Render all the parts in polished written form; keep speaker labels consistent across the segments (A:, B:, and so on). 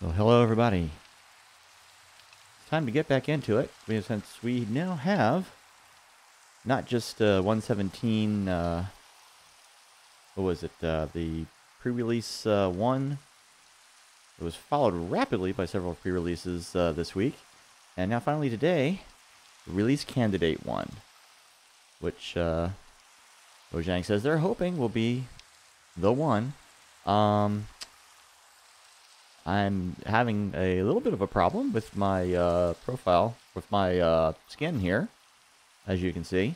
A: Well, hello everybody. It's time to get back into it, since we now have not just 117, what was it, the pre-release 1. It was followed rapidly by several pre-releases this week, and now finally today, release candidate 1, which Mojang says they're hoping will be the one. I'm having a little bit of a problem with my profile, with my skin here, as you can see.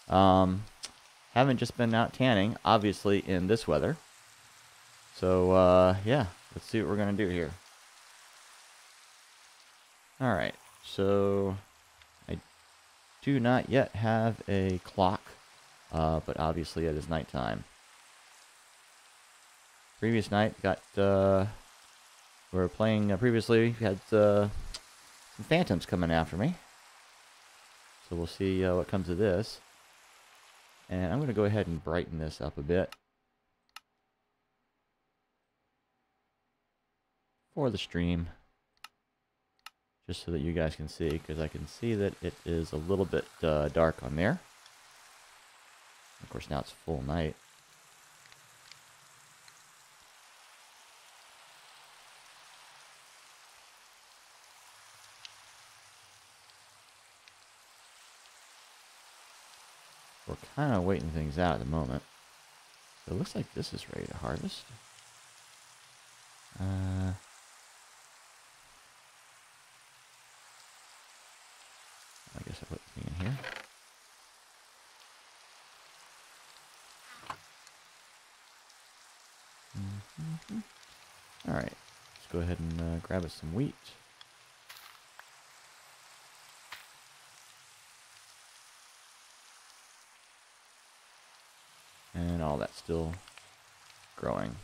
A: Haven't just been out tanning, obviously, in this weather. So, yeah, let's see what we're going to do here. Alright, so I do not yet have a clock, but obviously it is nighttime. Previous night got... we were playing previously, we had some phantoms coming after me. So we'll see what comes of this. And I'm going to go ahead and brighten this up a bit for the stream. Just so that you guys can see, because I can see that it is a little bit dark on there. Of course, now it's full night. We're kind of waiting things out at the moment. So it looks like this is ready to harvest. I guess I'll put the thing in here. Alright, let's go ahead and grab us some wheat. And all that's still growing.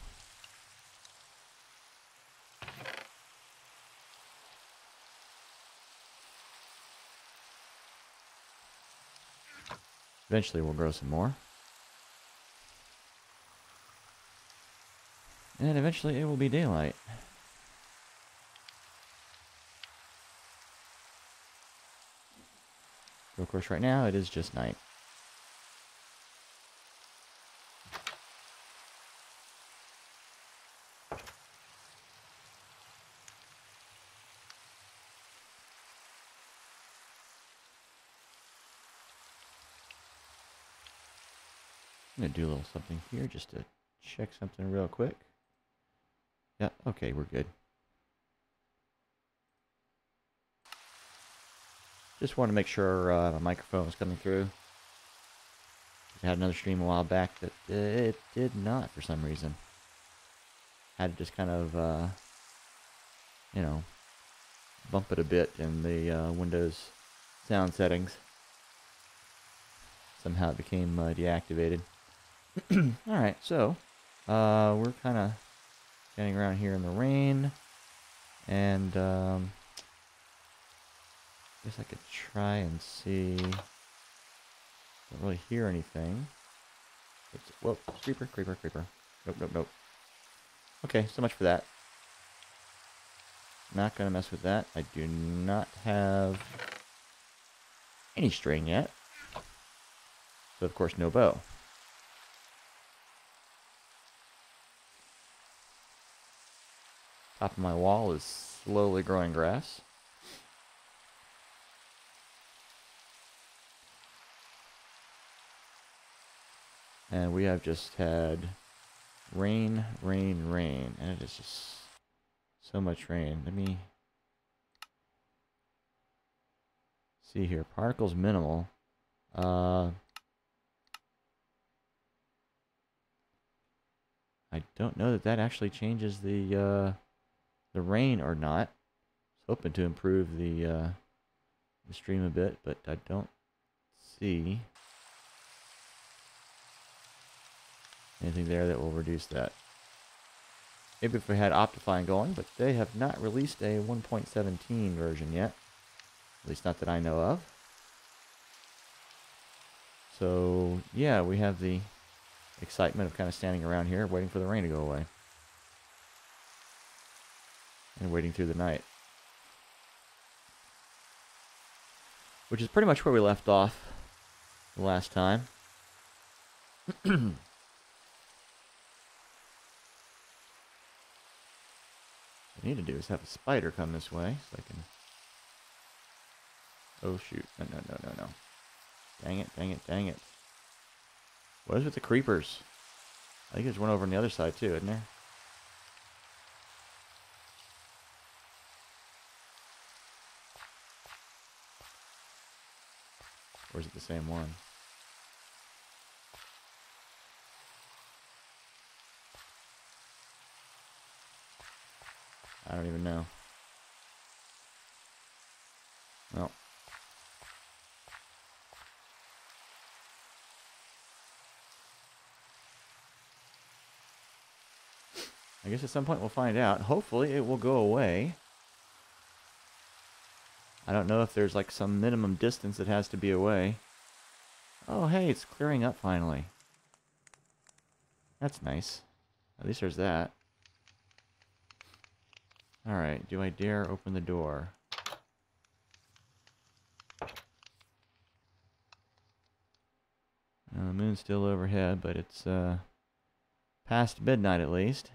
A: Eventually we'll grow some more. And then eventually it will be daylight. So of course right now it is just night. I'm going to do a little something here just to check something real quick. Yeah, okay, we're good. Just want to make sure my microphone was coming through. I had another stream a while back that it did not for some reason. Had to just kind of, you know, bump it a bit in the Windows sound settings. Somehow it became deactivated. Alright, so we're kind of standing around here in the rain, and I guess I could try and see. Don't really hear anything. Whoa, creeper, creeper, creeper. Nope, nope, nope. Okay, so much for that. Not gonna mess with that. I do not have any string yet. So of course no bow. Top of my wall is slowly growing grass. And we have just had rain, rain, rain. And it is just so much rain. Let me see here. Particles minimal. I don't know that that actually changes the rain or not. I was hoping to improve the stream a bit, but I don't see anything there that will reduce that. Maybe if we had Optifine going, but they have not released a 1.17 version yet. At least not that I know of. So, yeah, we have the excitement of kind of standing around here waiting for the rain to go away. and waiting through the night. Which is pretty much where we left off the last time. What I need to do is have a spider come this way so I can... Oh shoot. No, no, no, no, no. Dang it, dang it, dang it. What is with the creepers? I think there's one over on the other side too, isn't there? Or is it the same one? I don't even know. Well. I guess at some point we'll find out. Hopefully it will go away. I don't know if there's like some minimum distance that has to be away. Oh, hey, it's clearing up finally. That's nice. At least there's that. Alright, do I dare open the door? The moon's still overhead, but it's past midnight at least.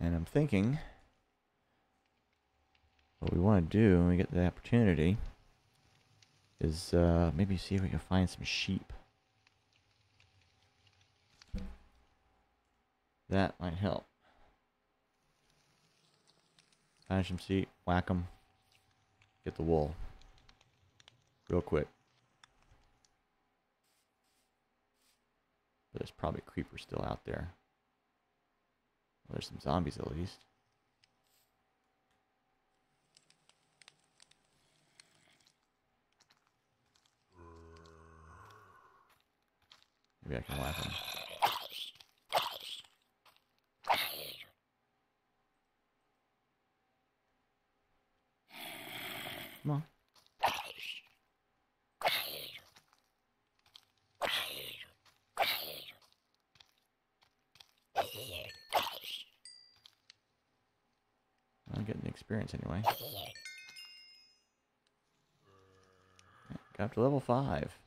A: And I'm thinking what we want to do when we get the opportunity is maybe see if we can find some sheep. That might help. Find some sheep, whack them, get the wool. Real quick. But there's probably creepers still out there. Well, there's some zombies at least. Maybe I can whack them. Come on. I'm getting the experience anyway. Got up to level 5.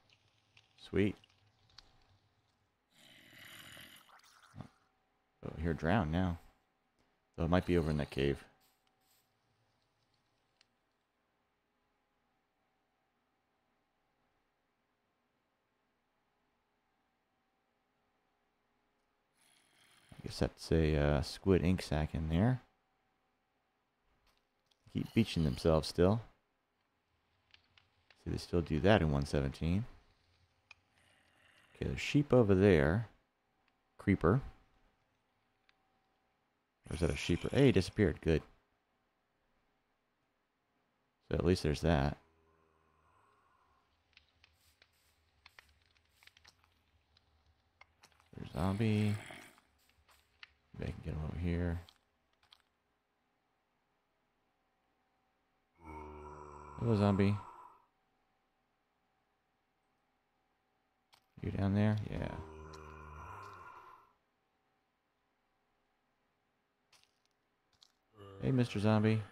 A: Sweet. Oh, you're drowned now. So it might be over in that cave. I guess that's a squid ink sac in there. Keep beaching themselves still. See, they still do that in 117. Okay, there's sheep over there. Creeper. Or is that a sheeper? Hey, he disappeared. Good. So at least there's that. There's zombie. Maybe I can get him over here. Hello, zombie. You down there? Yeah. Hey, Mr. Zombie.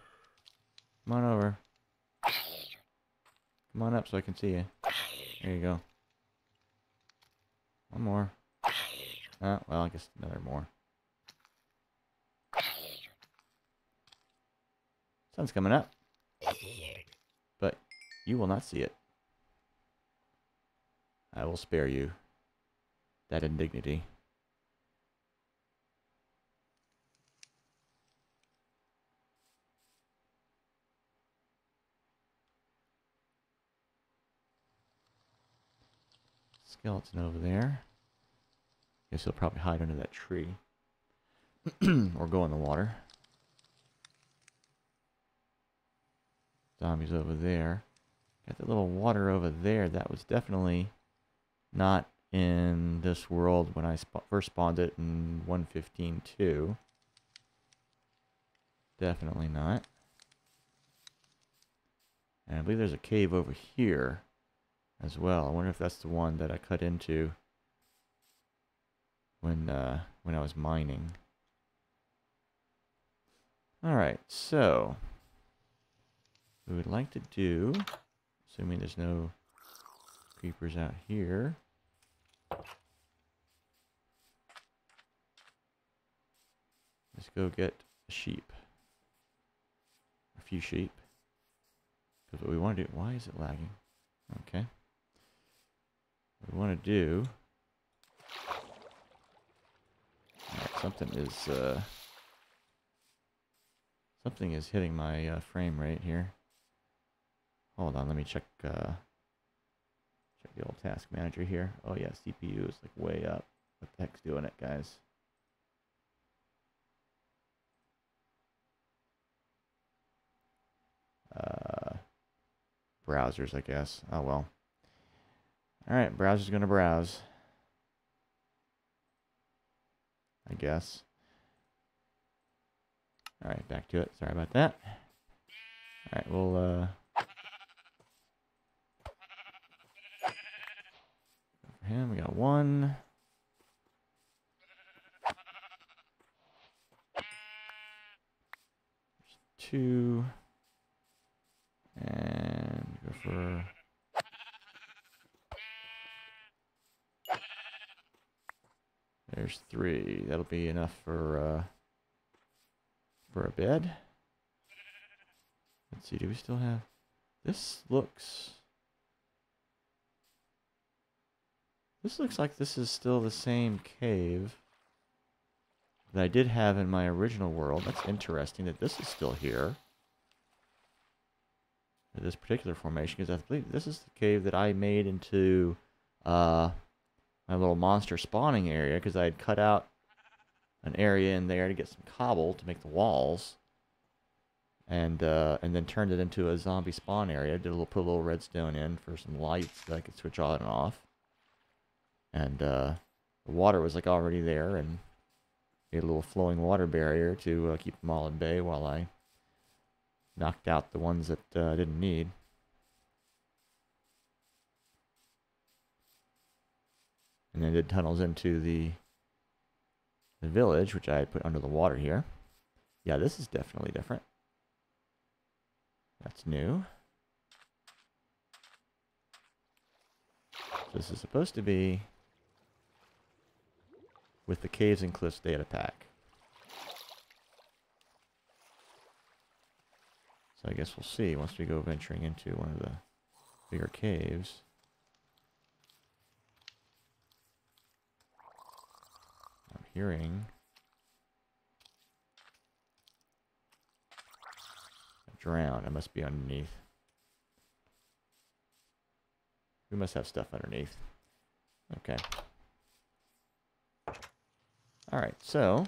A: Come on over. Come on up so I can see you. There you go. One more. Oh, well, I guess another more. Sun's coming up. But you will not see it. I will spare you that indignity. Skeleton over there. Guess he'll probably hide under that tree. Or go in the water. Zombies over there. Got that little water over there. That was definitely not in this world when I first spawned it in 115.2. Definitely not. And I believe there's a cave over here as well. I wonder if that's the one that I cut into when I was mining. All right, so we would like to do, assuming there's no creepers out here. Let's go get a sheep. A few sheep. Because what we want to do, why is it lagging? Okay. What we want to do, something is hitting my frame rate here. Hold on, let me check the old task manager here. Oh yeah, CPU is like way up. What the heck's doing it, guys? Browsers, I guess. Oh well. Alright, browser's gonna browse, I guess. Alright, back to it. Sorry about that. Alright, we'll for him, we got one. There's two. And go for there's three. That'll be enough for a bed. Let's see, do we still have this looks like this is still the same cave that I did have in my original world. That's interesting that this is still here. This particular formation, because I believe this is the cave that I made into my little monster spawning area, because I had cut out an area in there to get some cobble to make the walls, and then turned it into a zombie spawn area. Put a little redstone in for some lights that I could switch on and off, and the water was like already there, and made a little flowing water barrier to keep them all at bay while I knocked out the ones that I didn't need. And then did tunnels into the village, which I had put under the water here. Yeah, this is definitely different. That's new. So this is supposed to be with the Caves and Cliffs data pack. So I guess we'll see once we go venturing into one of the bigger caves. I'm hearing a drown. It must be underneath. We must have stuff underneath. Okay. Alright, so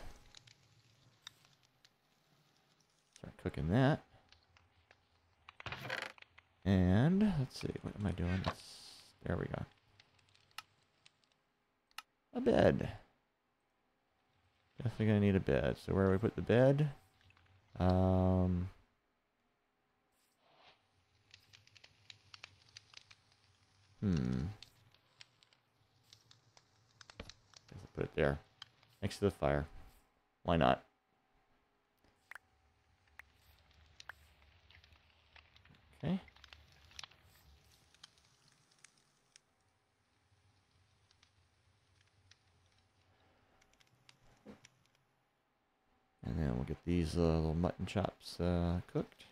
A: start cooking that. And let's see, what am I doing? There we go. A bed. Definitely gonna need a bed. So where do we put the bed? Guess I'll put it there, next to the fire. Why not? Okay. And then we'll get these little mutton chops cooked.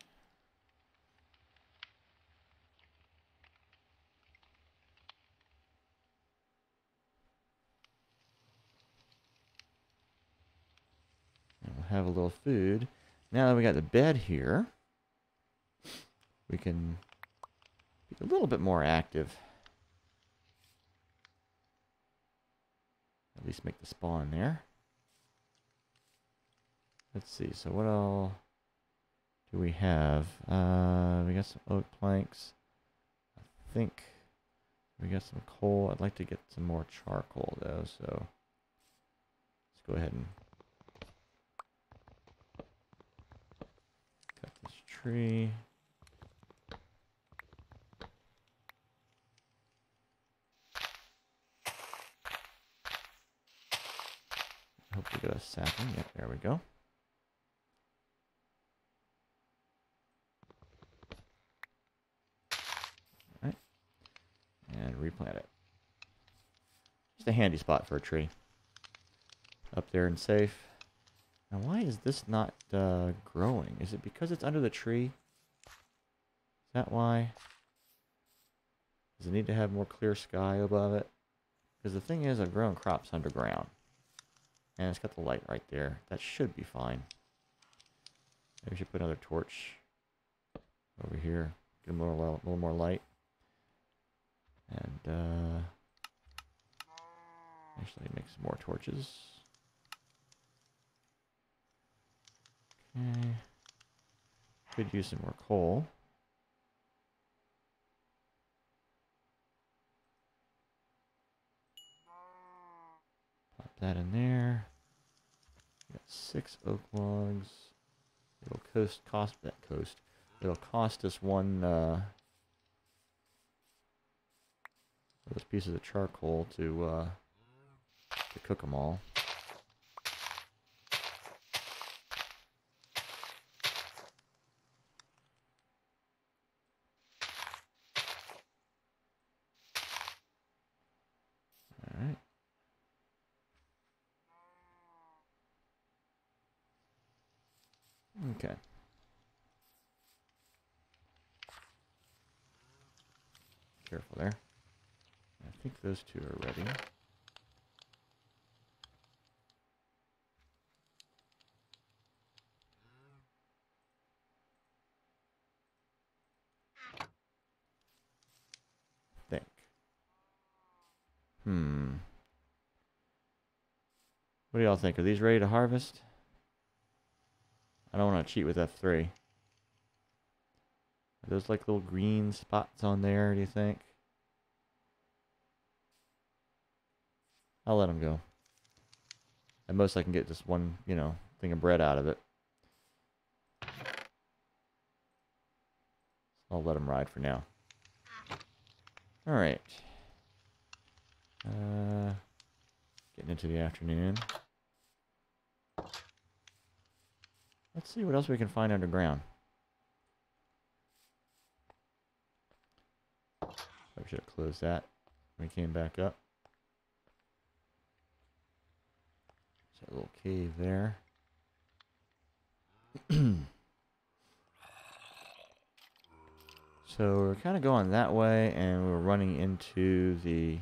A: And we'll have a little food. Now that we got the bed here, we can be a little bit more active. At least make the spawn there. Let's see, so what all do we have? We got some oak planks. I think we got some coal. I'd like to get some more charcoal though, so let's go ahead and cut this tree. sapling. Yep, there we go. All right. And replant it. Just a handy spot for a tree. Up there and safe. Now, why is this not growing? Is it because it's under the tree? Is that why? Does it need to have more clear sky above it? Because the thing is, I've grown crops underground. And it's got the light right there. That should be fine. Maybe we should put another torch over here. Get a little more light. And, actually make some more torches. Okay. Could use some more coal. Pop that in there. Got 6 oak logs. It'll cost us one those pieces of charcoal to cook them all. All right. Okay. Careful there. I think those two are ready. Think. What do y'all think? Are these ready to harvest? I don't want to cheat with F3. Are those like little green spots on there, do you think? I'll let them go. At most I can get just one, you know, thing of bread out of it. I'll let them ride for now. Alright. Getting into the afternoon. Let's see what else we can find underground. I should have closed that when we came back up. There's a little cave there. So we're kind of going that way, and we're running into the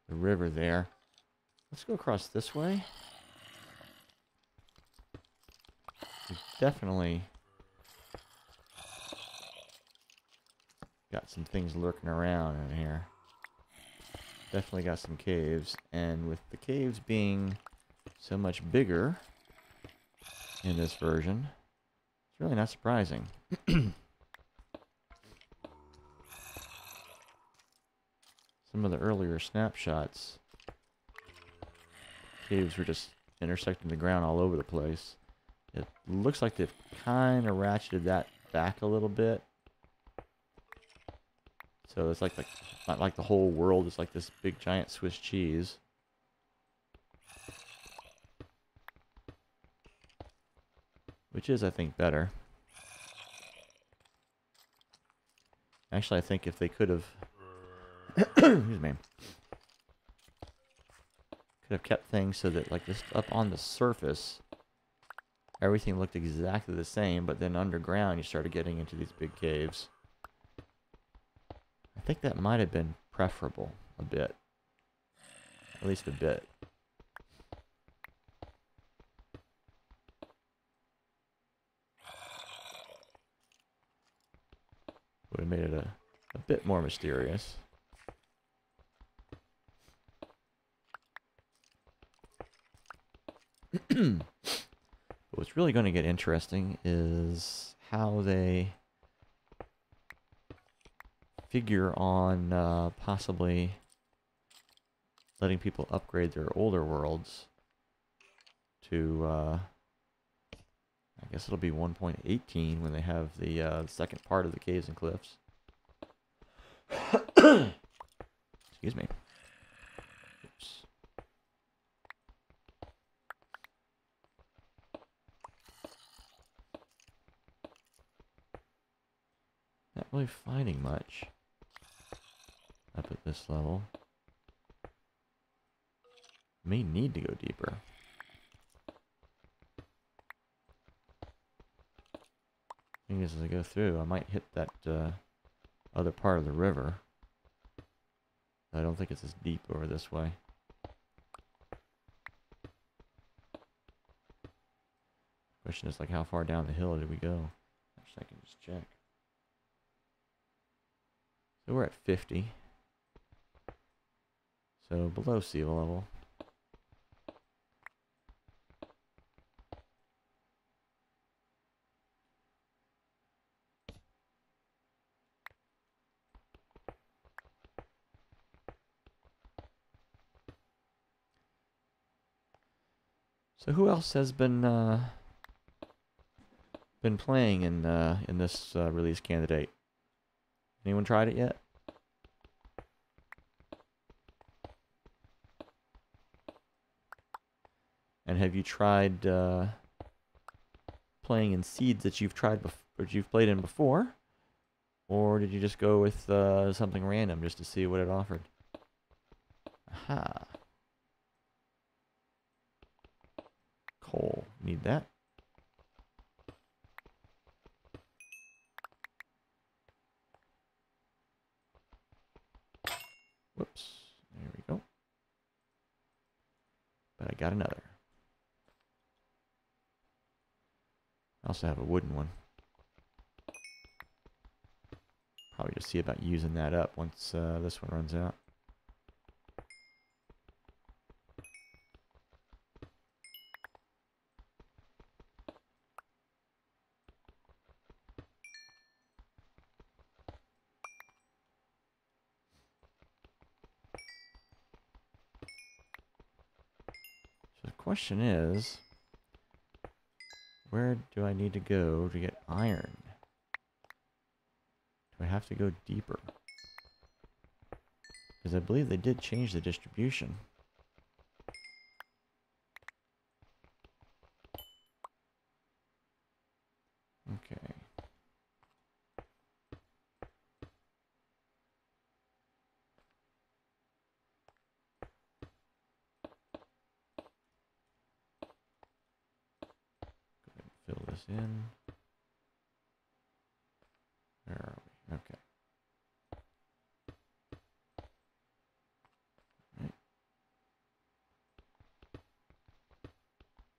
A: river there. Let's go across this way. We've definitely got some things lurking around in here. Definitely got some caves, and with the caves being so much bigger in this version, it's really not surprising. Some of the earlier snapshots, caves were just intersecting the ground all over the place. It looks like they've kind of ratcheted that back a little bit. So it's like not like the whole world is like this big giant Swiss cheese. Which is, I think, better. Actually, I think if they could have excuse me. Could have kept things so that like just up on the surface everything looked exactly the same, but then underground you started getting into these big caves. I think that might have been preferable a bit. At least a bit. Would have made it a bit more mysterious. What's really going to get interesting is how they figure on possibly letting people upgrade their older worlds to, I guess it'll be 1.18 when they have the second part of the Caves and Cliffs. Excuse me. Oops. really finding much up at this level. May need to go deeper. Thing is, as I go through, I might hit that other part of the river. I don't think it's as deep over this way. Question is, like, how far down the hill did we go? Actually, I can just check. So we're at 50. So below sea level. So who else has been playing in this release candidate? Anyone tried it yet? And have you tried playing in seeds that you've tried or you've played in before, or did you just go with something random just to see what it offered? Aha. Coal. Need that. Whoops. There we go. But I got another. I also have a wooden one. Probably just see about using that up once this one runs out. So the question is, where do I need to go to get iron? Do I have to go deeper? Because I believe they did change the distribution. Okay. Go ahead and fill this in. Where are we? Okay. Right.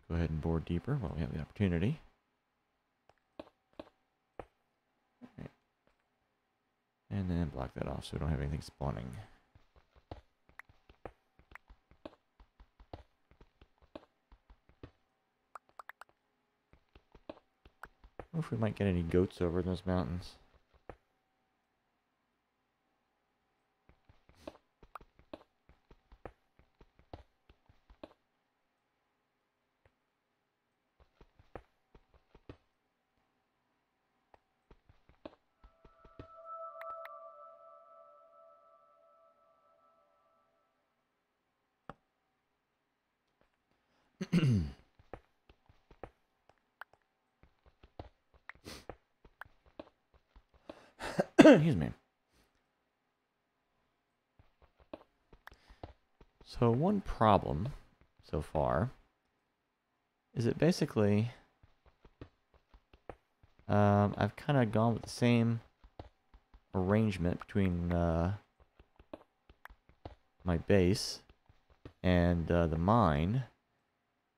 A: Go ahead and bore deeper while we have the opportunity. Right. And then block that off so we don't have anything spawning. I wonder if we might get any goats over in those mountains. Excuse me. So one problem so far is that basically I've kind of gone with the same arrangement between my base and the mine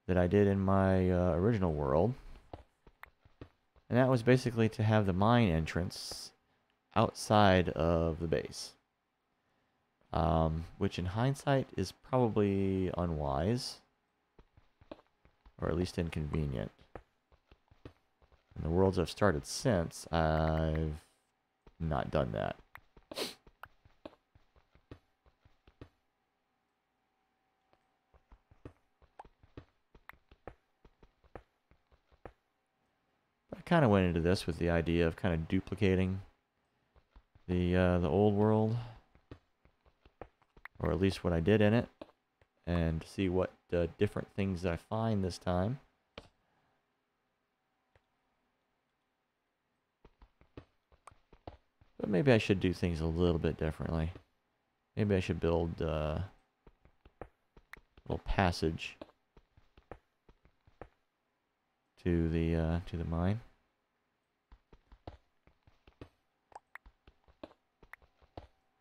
A: that I did in my original world. And that was basically to have the mine entrance outside of the base. Which in hindsight is probably unwise, or at least inconvenient. In the worlds I've started since, I've not done that. I kind of went into this with the idea of kind of duplicating the old world, or at least what I did in it, and see what different things I find this time. But maybe I should do things a little bit differently. Maybe I should build a little passage to the mine.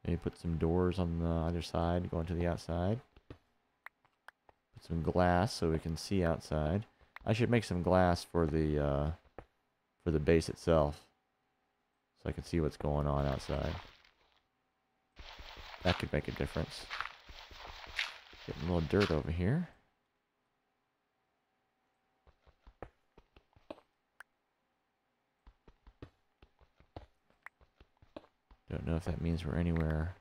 A: Maybe put some doors on the other side going to the outside. Put some glass so we can see outside. I should make some glass for the base itself, so I can see what's going on outside. That could make a difference. Getting a little dirt over here. Don't know if that means we're anywhere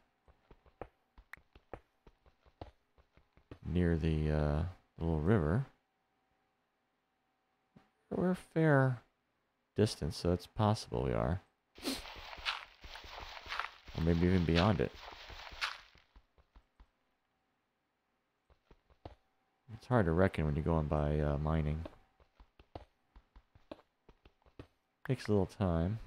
A: near the little river. We're a fair distance, so it's possible we are. Or maybe even beyond it. It's hard to reckon when you're going by mining. Takes a little time.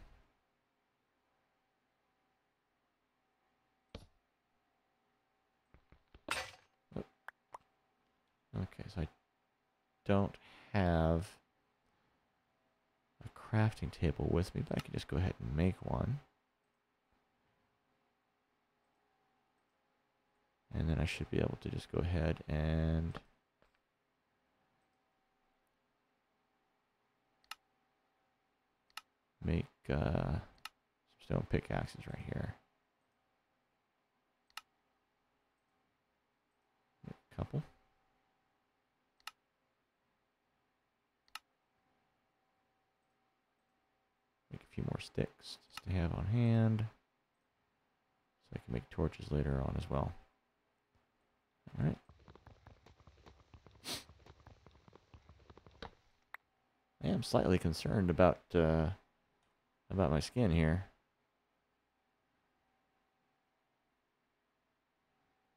A: Okay, so I don't have a crafting table with me, but I can just go ahead and make one. And then I should be able to just go ahead and make some stone pickaxes right here. A couple. Make a few more sticks just to have on hand, so I can make torches later on as well. All right. I am slightly concerned about my skin here.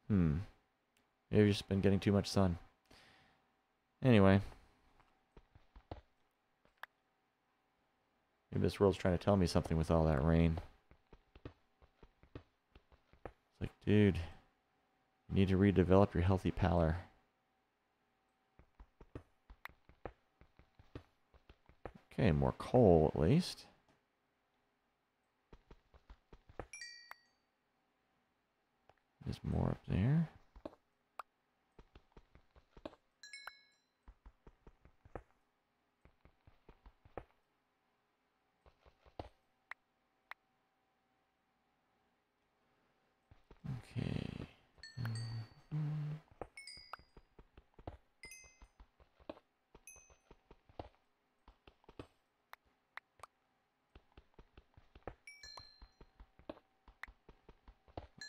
A: Maybe I've just been getting too much sun. Anyway. Maybe this world's trying to tell me something with all that rain. It's like, dude, you need to redevelop your healthy pallor. Okay, more coal at least. There's more up there. Okay.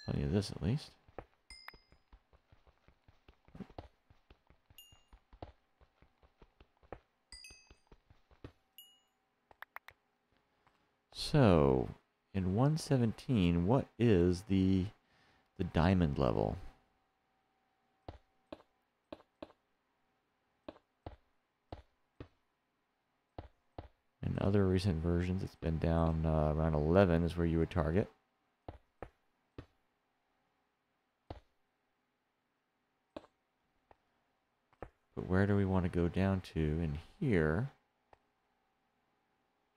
A: Plenty of this at least. So, in 117, what is the diamond level? In other recent versions, it's been down around 11 is where you would target. But where do we want to go down to in here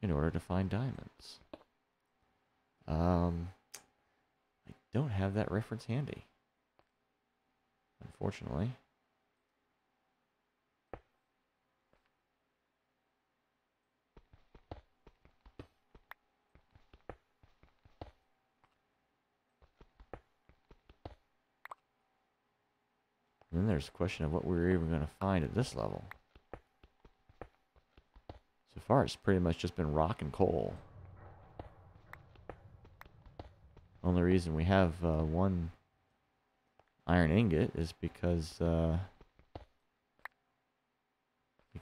A: in order to find diamonds? I don't have that reference handy, unfortunately. And then there's the question of what we're even going to find at this level. So far, it's pretty much just been rock and coal. Only reason we have one iron ingot is because like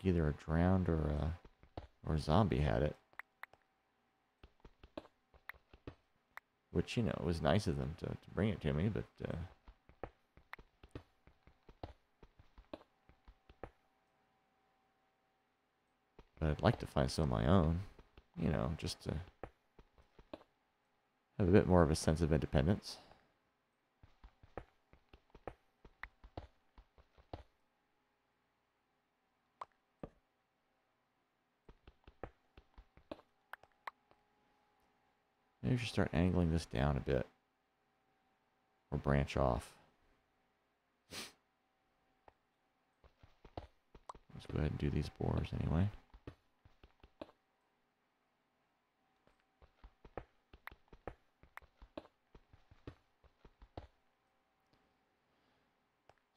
A: either a drowned or a zombie had it. Which, you know, was nice of them to bring it to me, but I'd like to find some of my own, you know, just to Have a bit more of a sense of independence. Maybe we should start angling this down a bit. Or branch off. Let's go ahead and do these bores anyway.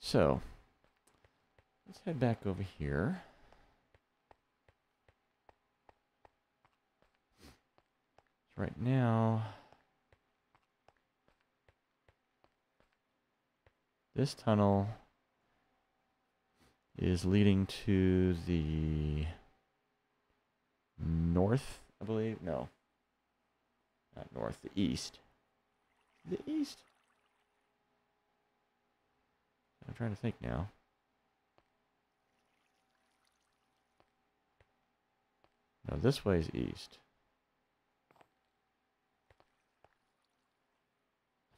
A: So, let's head back over here. So right now, this tunnel is leading to the north, I believe. No, not north, the east. The east? I'm trying to think now. No, this way is east.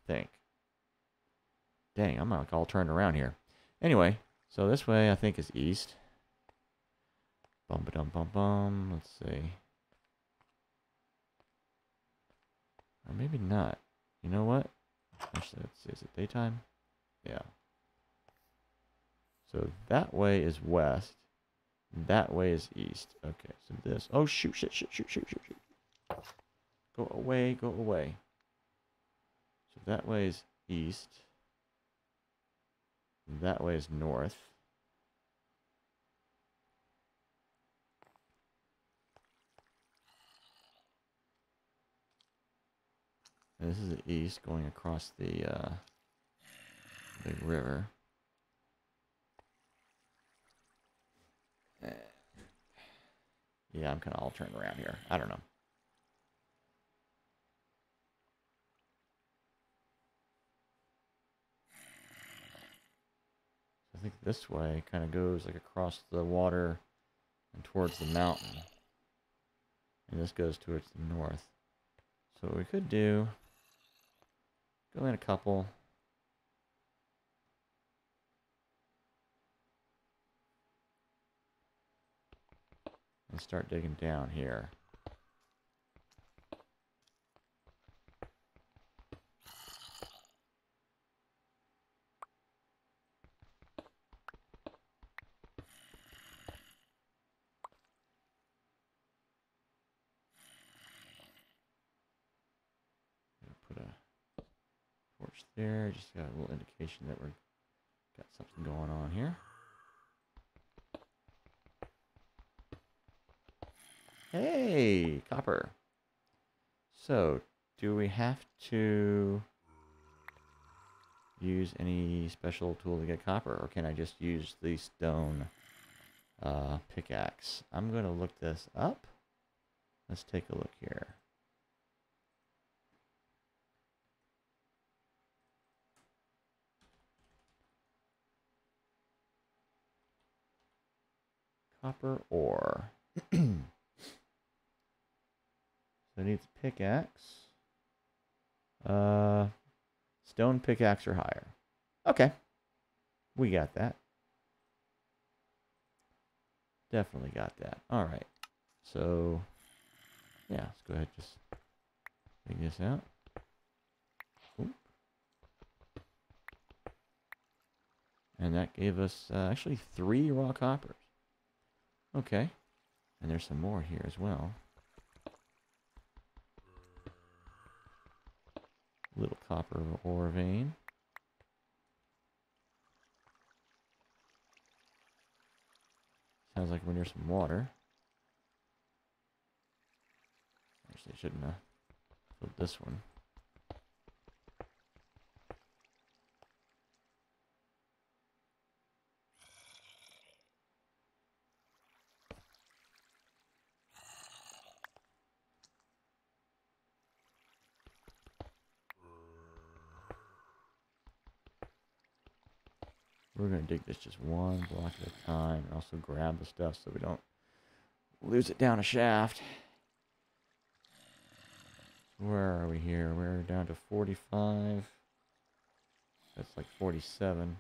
A: I think. Dang, I'm like all turned around here. Anyway, so this way I think is east. Bum ba dum bum bum. Let's see. Or maybe not. You know what? Actually, let's see. Is it daytime? Yeah. So that way is west. That way is east. Okay, so this. Oh, shoot, shit, shoot, shoot, shoot, shoot, shoot. Go away, go away. So that way is east. That way is north. And this is the east going across the big river. Yeah, I'm kind of all turned around here. I don't know. I think this way kind of goes like across the water and towards the mountain. And this goes towards the north. So what we could do, go in a couple. And start digging down here. Put a torch there, just got a little indication that we're got something going on here. Hey, copper. So, do we have to use any special tool to get copper, or can I just use the stone pickaxe? I'm going to look this up. Let's take a look here. Copper ore. So it needs pickaxe. Stone pickaxe or higher. Okay. We got that. Definitely got that. All right. So, yeah, let's go ahead and just take this out. Oop. And that gave us actually 3 raw coppers. Okay. And there's some more here as well. Little copper ore vein. Sounds like we're near some water. Actually, I shouldn't have filled this one. We're going to dig this just one block at a time and also grab the stuff so we don't lose it down a shaft. Where are we here? We're down to 45. That's like 47.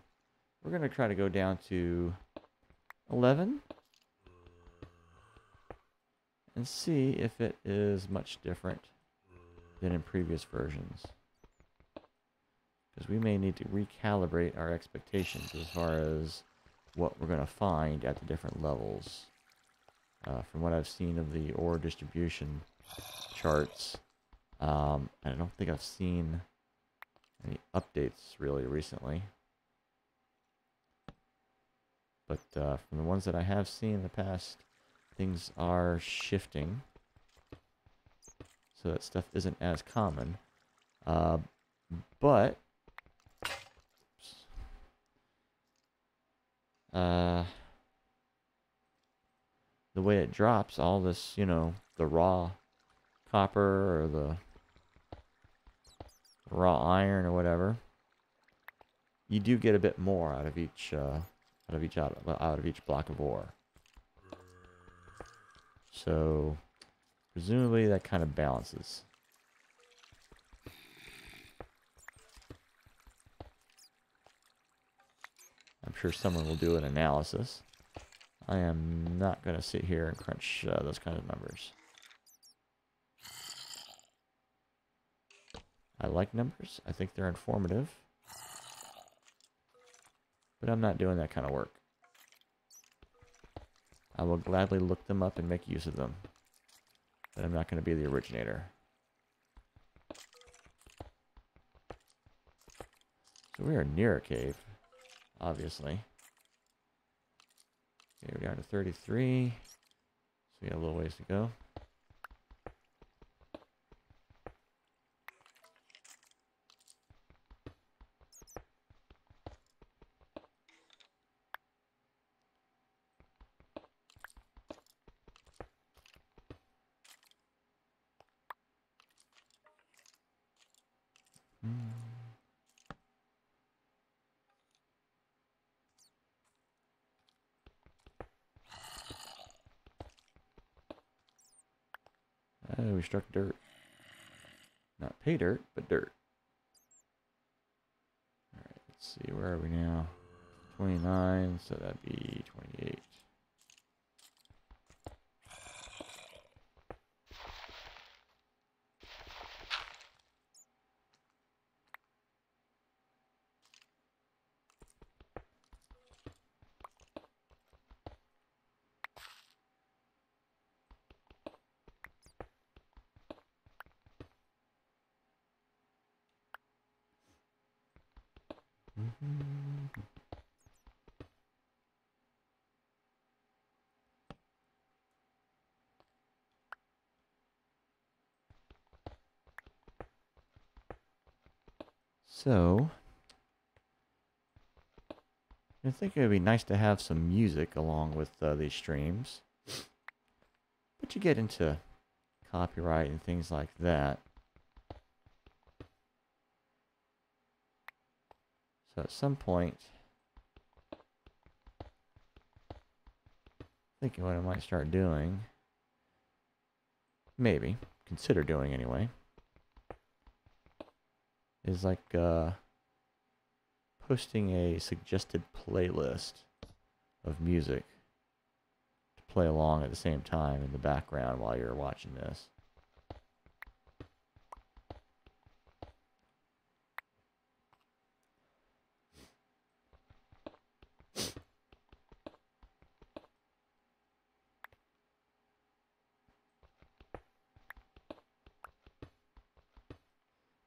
A: We're going to try to go down to 11 and see if it is much different than in previous versions. Because we may need to recalibrate our expectations as far as what we're going to find at the different levels. From what I've seen of the ore distribution charts, I don't think I've seen any updates really recently. But from the ones that I have seen in the past, things are shifting. So that stuff isn't as common. But the way it drops, all this, you know, the raw copper or the raw iron or whatever, you do get a bit more out of each block of ore. So presumably that kind of balances. I'm sure someone will do an analysis. I am not going to sit here and crunch those kind of numbers. I like numbers. I think they're informative. But I'm not doing that kind of work. I will gladly look them up and make use of them. But I'm not going to be the originator. So we are near a cave, obviously. Okay, we're down to 33. So we got a little ways to go. Oh, we struck dirt. Not pay dirt, but dirt. Alright, let's see, where are we now? 29, so that'd be 28. So, I think it would be nice to have some music along with these streams. But you get into copyright and things like that. So at some point, thinking what I might start doing, maybe, consider doing anyway, is like posting a suggested playlist of music to play along at the same time in the background while you're watching this.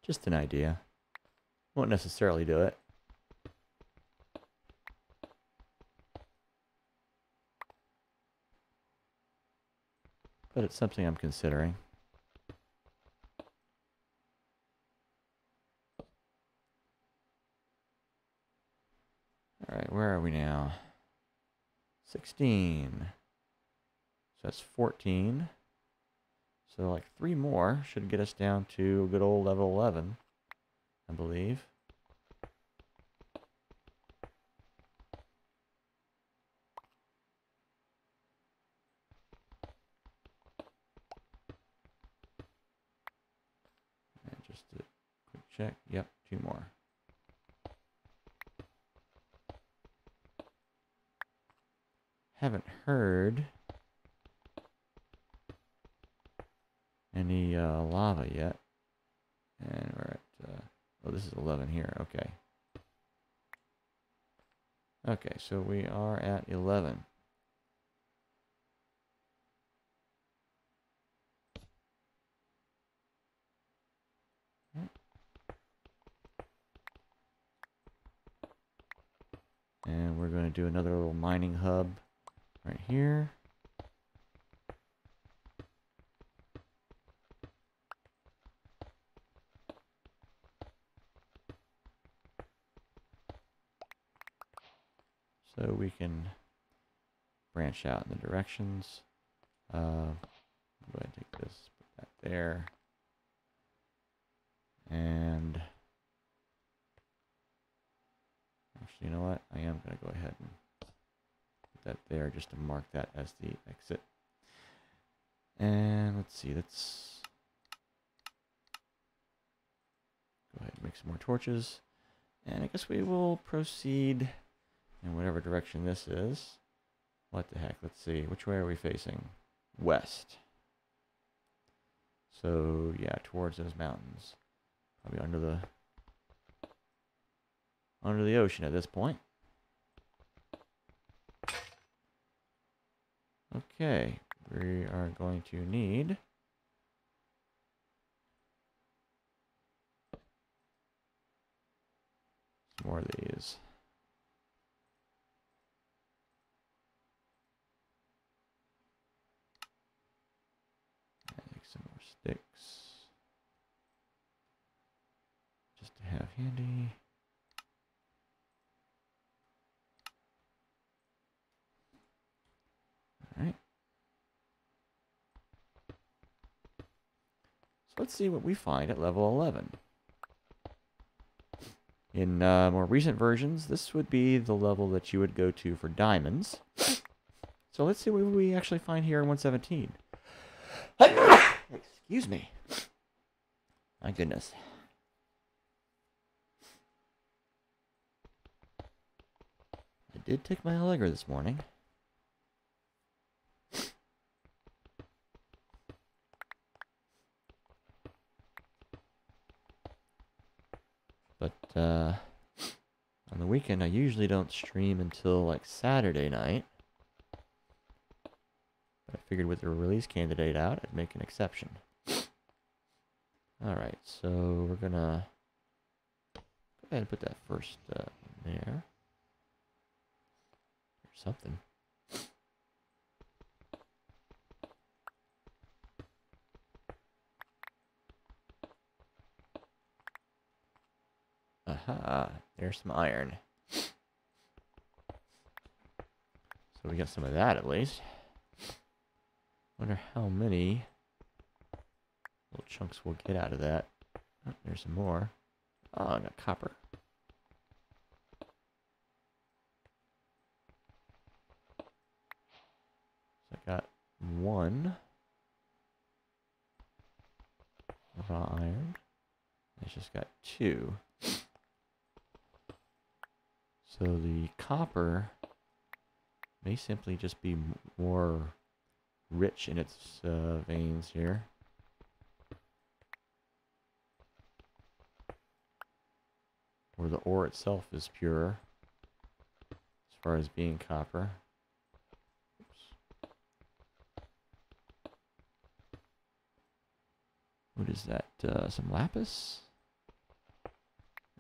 A: Just an idea. Won't necessarily do it. But it's something I'm considering. Alright, where are we now? 16. So that's 14. So like 3 more should get us down to a good old level 11, I believe. just a quick check. Yep, 2 more. Haven't heard any lava yet. And we're at, oh, this is 11 here. Okay. Okay, so we are at 11. And we're going to do another little mining hub right here. So we can branch out in the directions. Go ahead and take this, put that there. And actually, you know what? I am going to go ahead and put that there just to mark that as the exit. And let's see, let's go ahead and make some more torches. And I guess we will proceed in whatever direction this is. What the heck? Let's see. Which way are we facing? West. So, yeah, towards those mountains. Probably under the ocean at this point. Okay, we are going to need some more of these. Some more sticks just to have handy. All right. So let's see what we find at level 11. In more recent versions, this would be the level that you would go to for diamonds. So let's see what we actually find here in 117. Excuse me. My goodness. I did take my Allegra this morning. But on the weekend, I usually don't stream until like Saturday night. I figured with the release candidate out, I'd make an exception. Alright, so we're gonna go ahead and put that first there. Or something. Aha, there's some iron. So we got some of that at least. Wonder how many little chunks we'll get out of that. Oh, there's some more. Oh, I got copper. So I got 1 raw iron. It's just got 2. So the copper may simply just be more rich in its veins here. Or the ore itself is purer as far as being copper. Oops. What is that? Some lapis?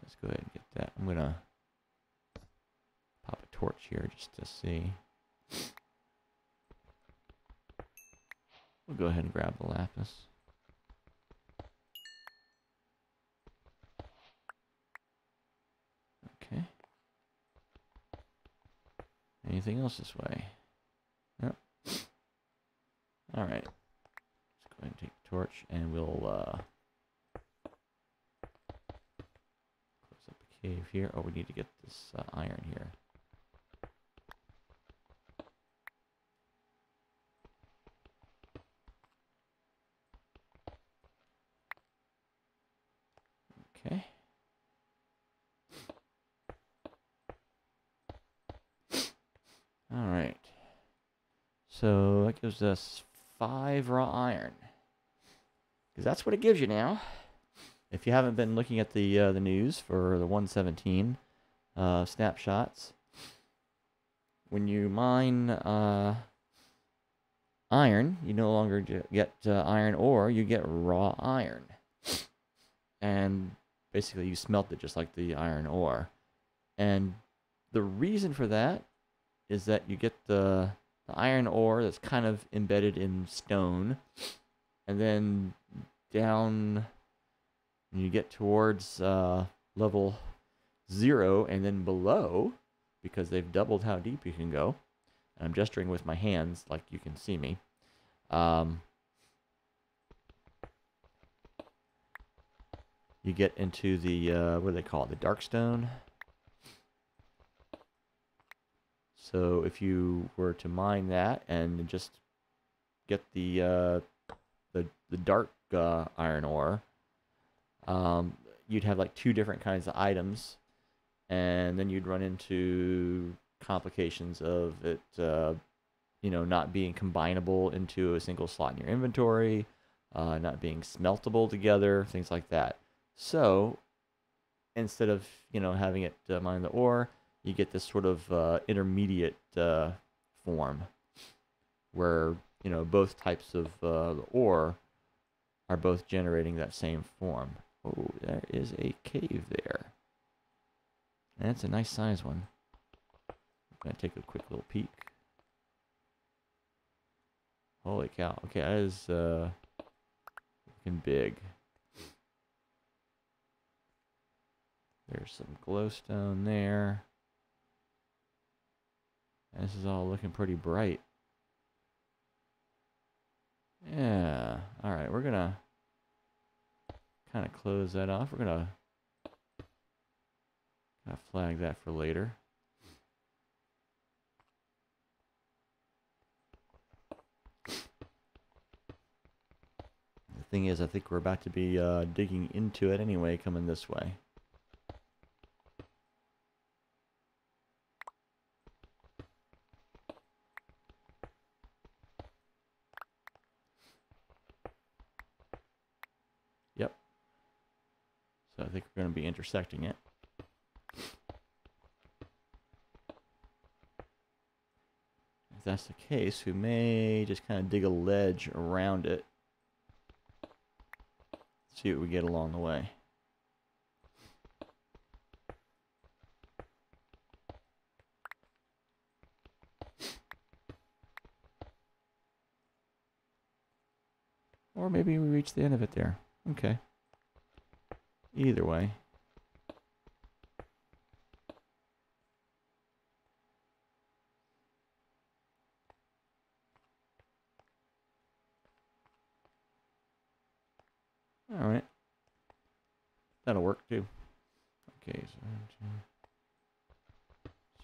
A: Let's go ahead and get that. I'm gonna pop a torch here just to see. We'll go ahead and grab the lapis. Okay. Anything else this way? Nope. Alright. Let's go ahead and take the torch and we'll close up the cave here. Oh, we need to get this iron here. Okay. All right. So that gives us 5 raw iron. Because that's what it gives you now. If you haven't been looking at the news for the 117 snapshots, when you mine iron, you no longer get iron ore, you get raw iron. And basically you smelt it just like the iron ore. And the reason for that is that you get the iron ore that's kind of embedded in stone, and then down when you get towards level 0 and then below, because they've doubled how deep you can go. And I'm gesturing with my hands like you can see me. You get into the, what do they call it, the dark stone. So if you were to mine that and just get the dark iron ore, you'd have like 2 different kinds of items, and then you'd run into complications of it, you know, not being combinable into a single slot in your inventory, not being smeltable together, things like that. So instead of, you know, having it mine the ore, you get this sort of intermediate form where, you know, both types of the ore are both generating that same form. Oh, there is a cave there. And that's a nice size one. I'm going to take a quick little peek. Holy cow. Okay, that is looking big. There's some glowstone there. This is all looking pretty bright. Yeah. Alright, we're going to kind of close that off. We're going to flag that for later. The thing is, I think we're about to be digging into it anyway, coming this way. Yep. So I think we're going to be intersecting it. If that's the case, we may just kind of dig a ledge around it. See what we get along the way. Or maybe we reach the end of it there. Okay. Either way. All right. That'll work too. Okay, so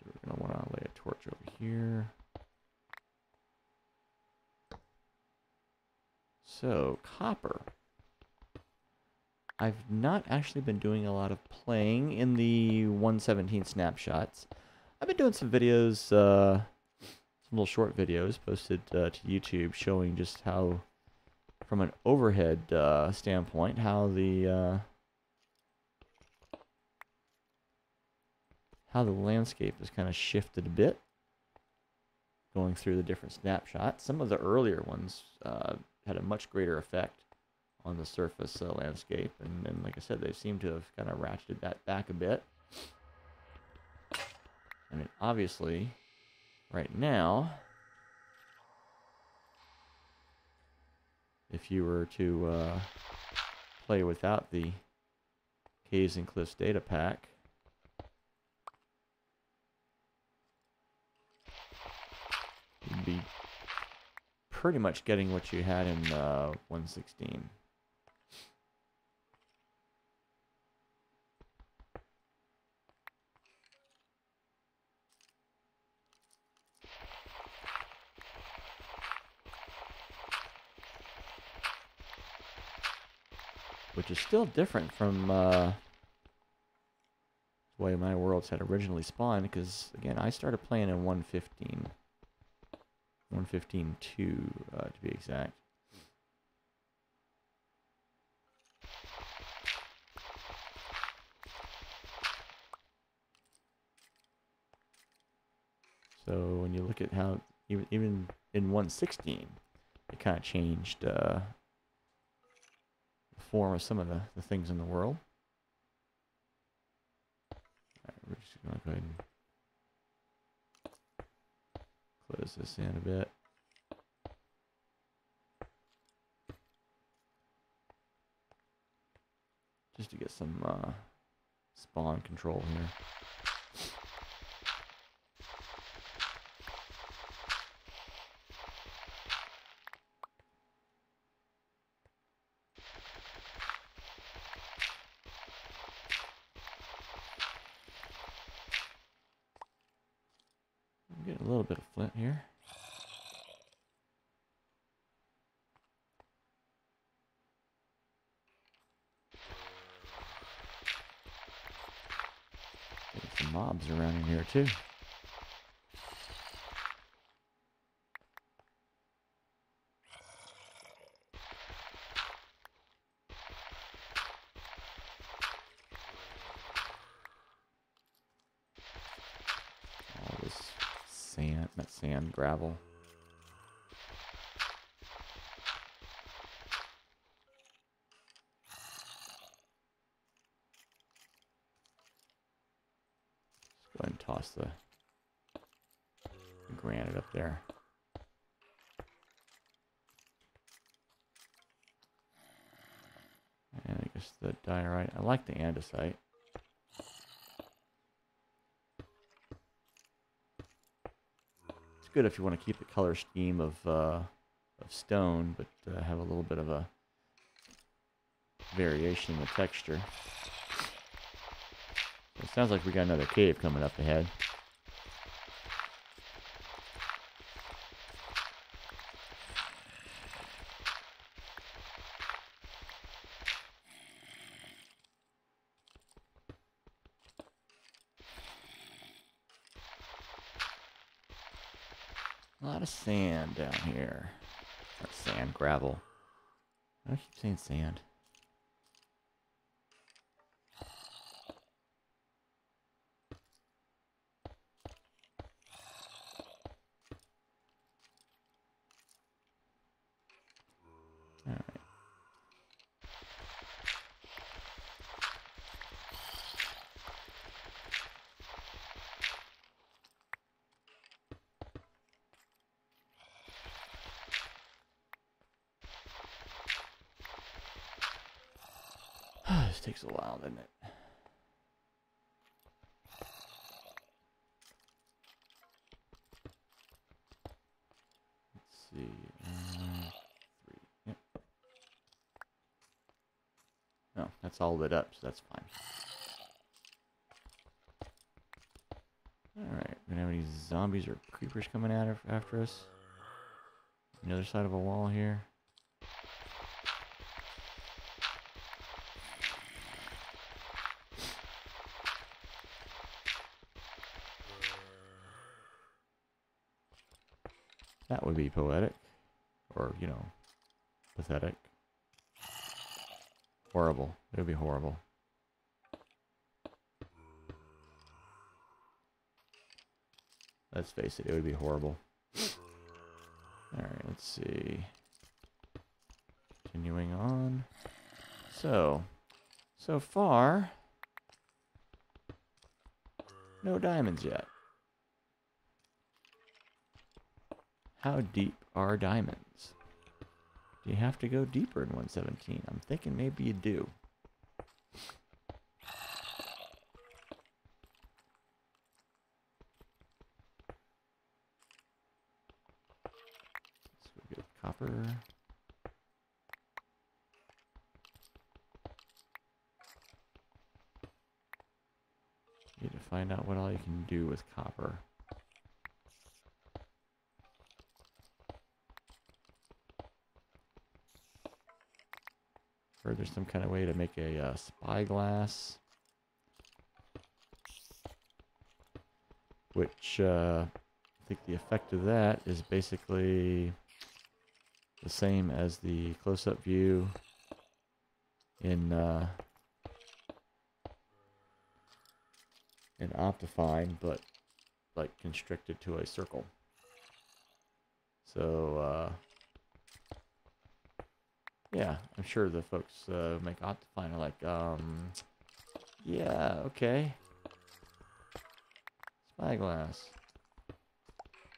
A: we're going to want to lay a torch over here. So, copper. I've not actually been doing a lot of playing in the 117 snapshots. I've been doing some videos, some little short videos posted to YouTube showing just how, from an overhead standpoint, how the landscape has kind of shifted a bit, going through the different snapshots. Some of the earlier ones had a much greater effect on the surface landscape, and like I said, they seem to have kind of ratcheted that back a bit. I mean, obviously, right now, if you were to play without the Caves and Cliffs data pack, you'd be pretty much getting what you had in 116. Which is still different from way my worlds had originally spawned, because, again, I started playing in 1.15. 1.15.2, to be exact. So when you look at how, even in 1.16, it kind of changed the form of some of the things in the world. Alright, we're just going to go ahead and close this in a bit. Just to get some spawn control here. Get a little bit of flint here. Get some mobs around in here too. All this sand, not sand, gravel. Let's go ahead and toss the granite up there. And I guess the diorite. I like the andesite. It's good if you want to keep the color scheme of stone, but have a little bit of a variation in the texture. It sounds like we got another cave coming up ahead. A lot of sand down here. Not sand, gravel. I keep saying sand. All right. This takes a while, doesn't it? Let's see. 3. Yep. No, that's all lit up, so that's fine. Alright, we don't have any zombies or creepers coming out after us. On the other side of a wall here. That would be poetic. Or, you know, pathetic. Horrible. It would be horrible. Let's face it, it would be horrible. Alright, let's see. Continuing on. So far, no diamonds yet. How deep are diamonds? Do you have to go deeper in 1.17? I'm thinking maybe you do. Let's go get copper. Need to find out what all you can do with copper. Heard there's some kind of way to make a spyglass. which I think the effect of that is basically the same as the close-up view in Optifine, but like constricted to a circle. So yeah, I'm sure the folks who make Optifine are like, yeah, okay, spyglass,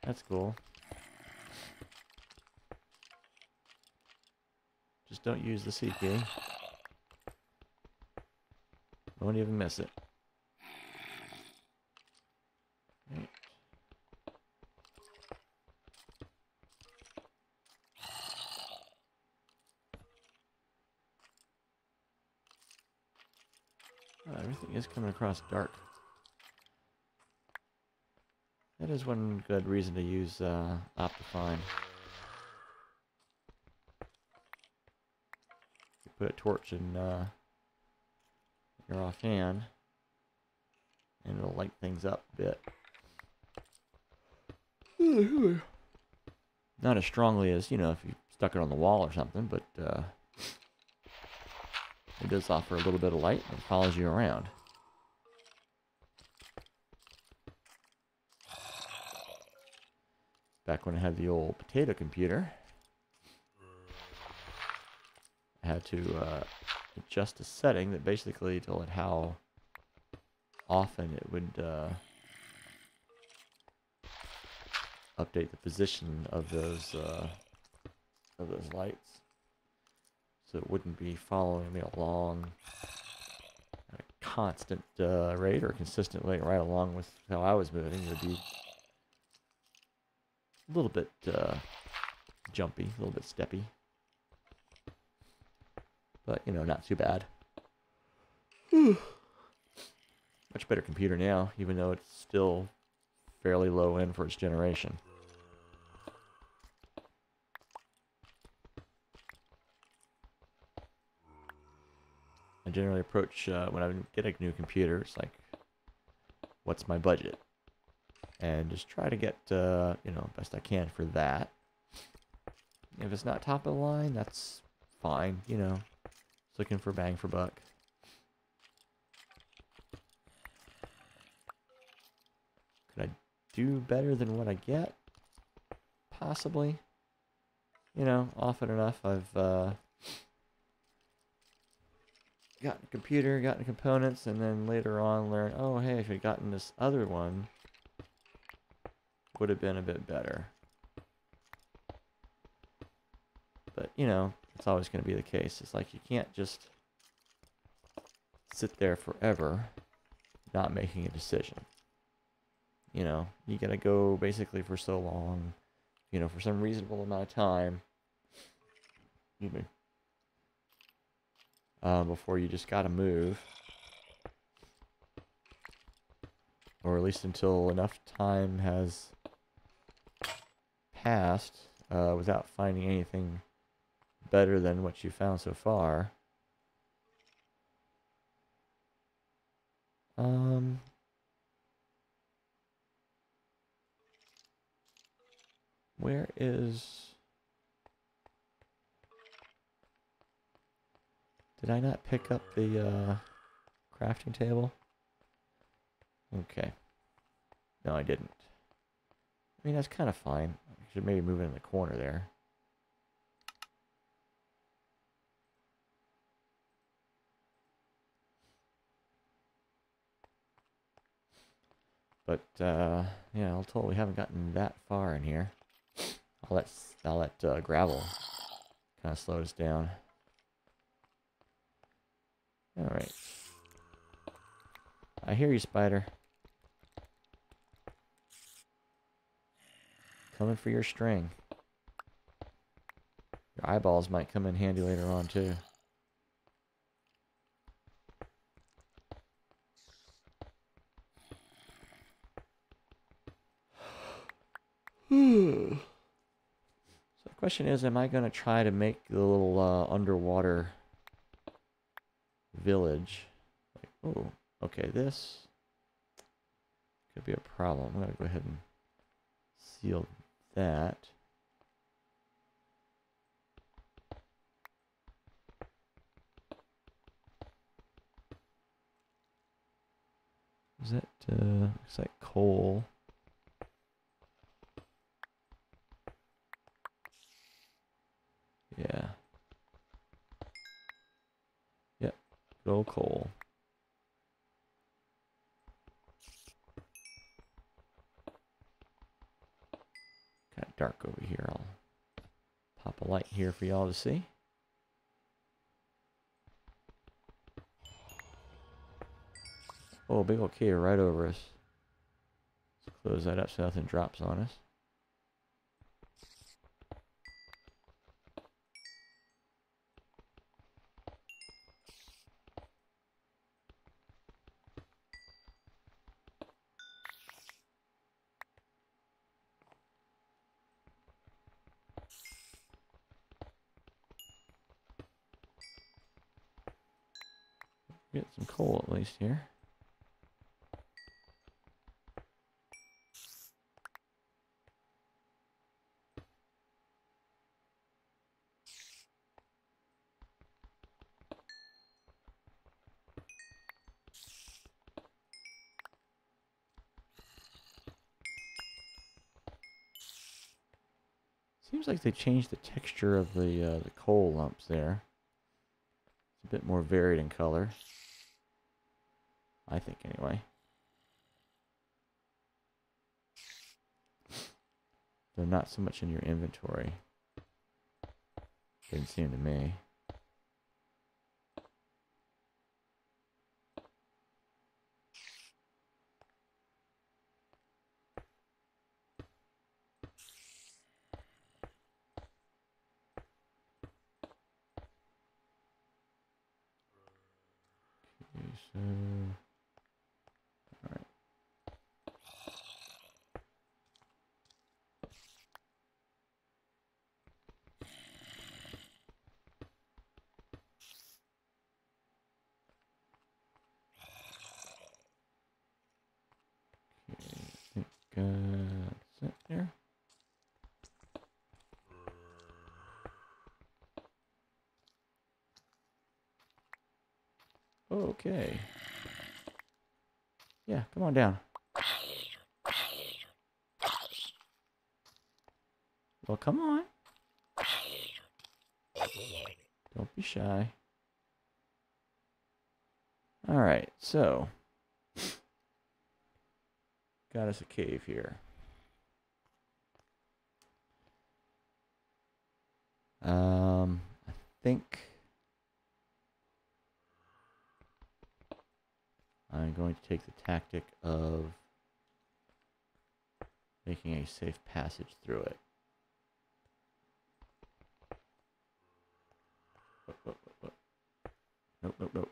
A: that's cool. Just don't use the C key. Won't even miss it. Right. Oh, everything is coming across dark. That is one good reason to use Optifine. You put a torch in your offhand, and it'll light things up a bit. Not as strongly as, you know, if you stuck it on the wall or something, but it does offer a little bit of light and it follows you around. Back when I had the old potato computer, I had to adjust a setting that basically told it how often it would update the position of those lights, so it wouldn't be following me along at a constant rate or consistent rate right along with how I was moving. It would be a little bit jumpy, a little bit steppy, but you know, not too bad. Much better computer now, even though it's still fairly low end for its generation. I generally approach, when I get a new computer, it's like, what's my budget? And just try to get, you know, best I can for that. If it's not top of the line, that's fine, you know. Just looking for bang for buck. Could I do better than what I get? Possibly. You know, often enough I've gotten a computer, gotten components, and then later on learned, oh hey, if I'd gotten this other one, would have been a bit better. But, you know, it's always going to be the case. It's like you can't just sit there forever not making a decision. You know, you got to go basically for so long, you know, for some reasonable amount of time, before you just got to move. Or at least until enough time has passed without finding anything better than what you found so far. Where is... Did I not pick up the crafting table? Okay. No, I didn't. I mean, that's kind of fine. I should maybe move it in the corner there. But, yeah, all told, we haven't gotten that far in here. I'll let gravel kind of slow us down. Alright. I hear you, spider. Coming for your string. Your eyeballs might come in handy later on, too. So the question is, am I going to try to make the little underwater village? Like, oh, okay, this Could be a problem. I'm gonna go ahead and seal that. Is that looks like coal? Yeah. Yep. Good old coal. Kind of dark over here. I'll pop a light here for y'all to see. Oh, big old cave right over us. Let's close that up so nothing drops on us. Get some coal at least here. Seems like they changed the texture of the coal lumps there. It's a bit more varied in color. I think, anyway. They're not so much in your inventory. Didn't seem to me. Okay, so... Alright. Okay, I think that's it there. Okay. Yeah, come on down. Well, come on. Don't be shy. Alright, so. Got us a cave here. I think I'm going to take the tactic of making a safe passage through it. Nope, nope, nope.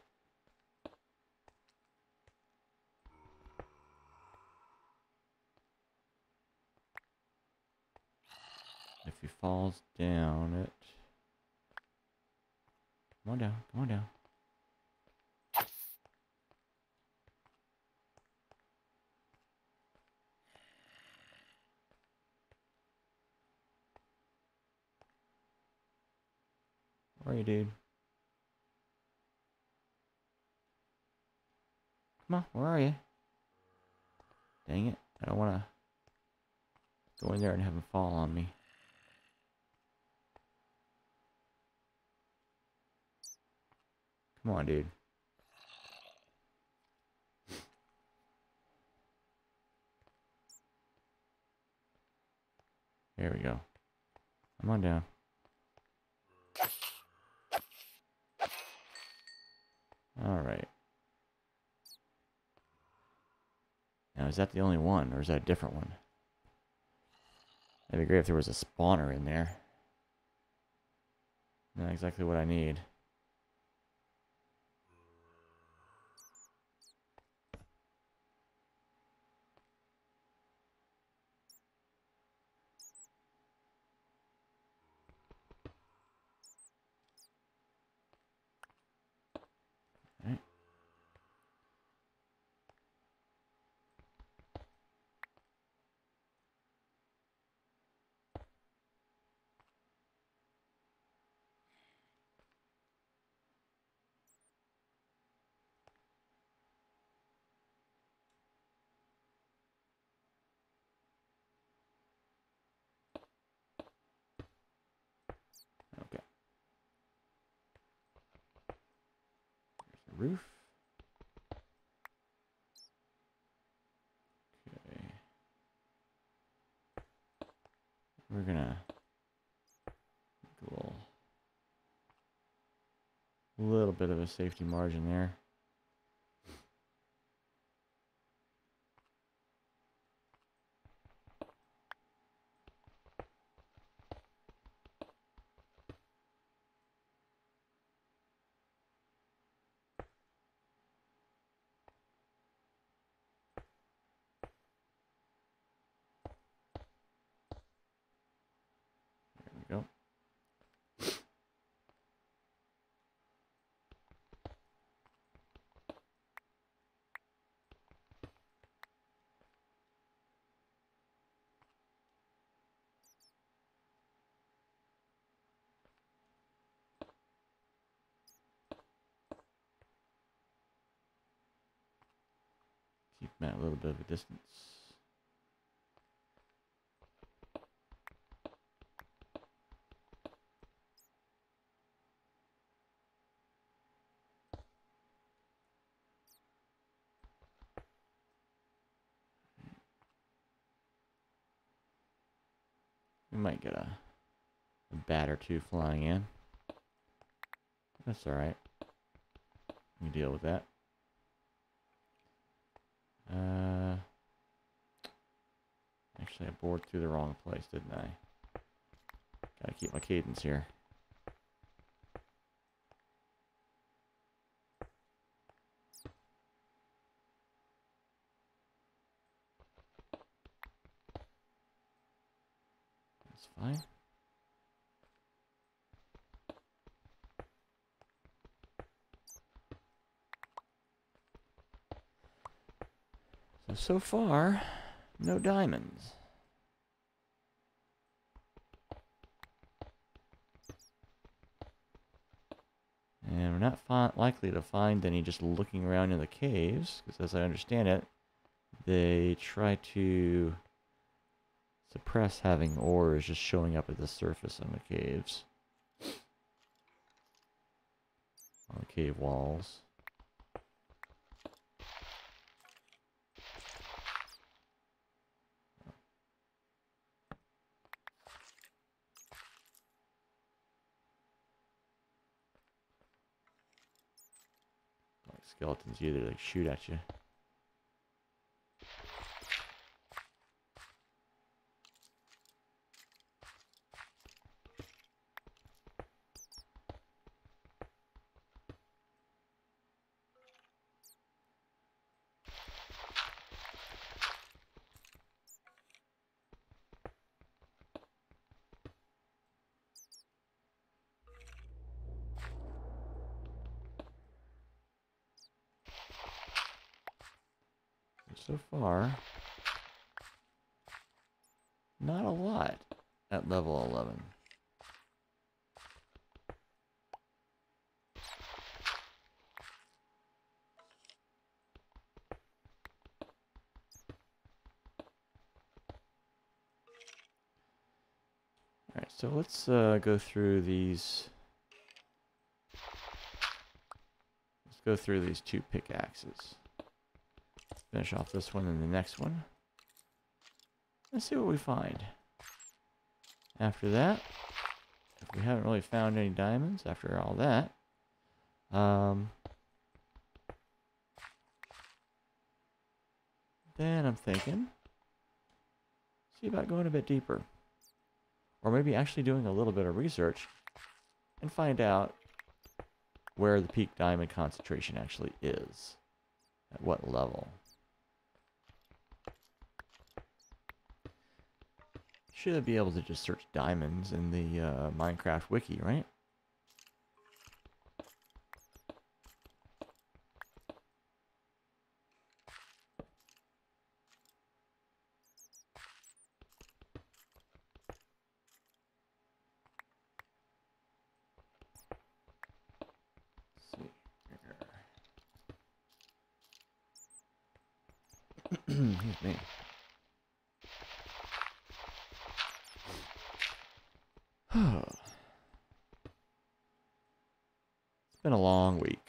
A: If he falls down it... Come on down, come on down. Where are you, dude? Come on, where are you? Dang it, I don't want to go in there and have him fall on me. Come on, dude. There we go. Come on down. Alright. Now, is that the only one, or is that a different one? That'd be great if there was a spawner in there. Not exactly what I need. Alright. roof. Okay. We're gonna do a little bit of a safety margin there. There we go. Keep them at a little bit of a distance. We might get a bat or two flying in. That's alright. We can deal with that. Actually, I bored through the wrong place, didn't I? Gotta keep my cadence here. That's fine. So far, no diamonds. And we're not likely to find any just looking around in the caves, because as I understand it, they try to suppress having ores just showing up at the surface on the caves. On the cave walls. Skeletons either like shoot at you. So far, not a lot at level 11. Alright, so let's go through these. Let's go through these two pickaxes. Finish off this one and the next one. Let's see what we find. After that, if we haven't really found any diamonds after all that, then I'm thinking, see about going a bit deeper. Or maybe actually doing a little bit of research and find out where the peak diamond concentration actually is. At what level. Should be able to just search diamonds in the Minecraft wiki, right? Let's see here. Excuse me. It's been a long week.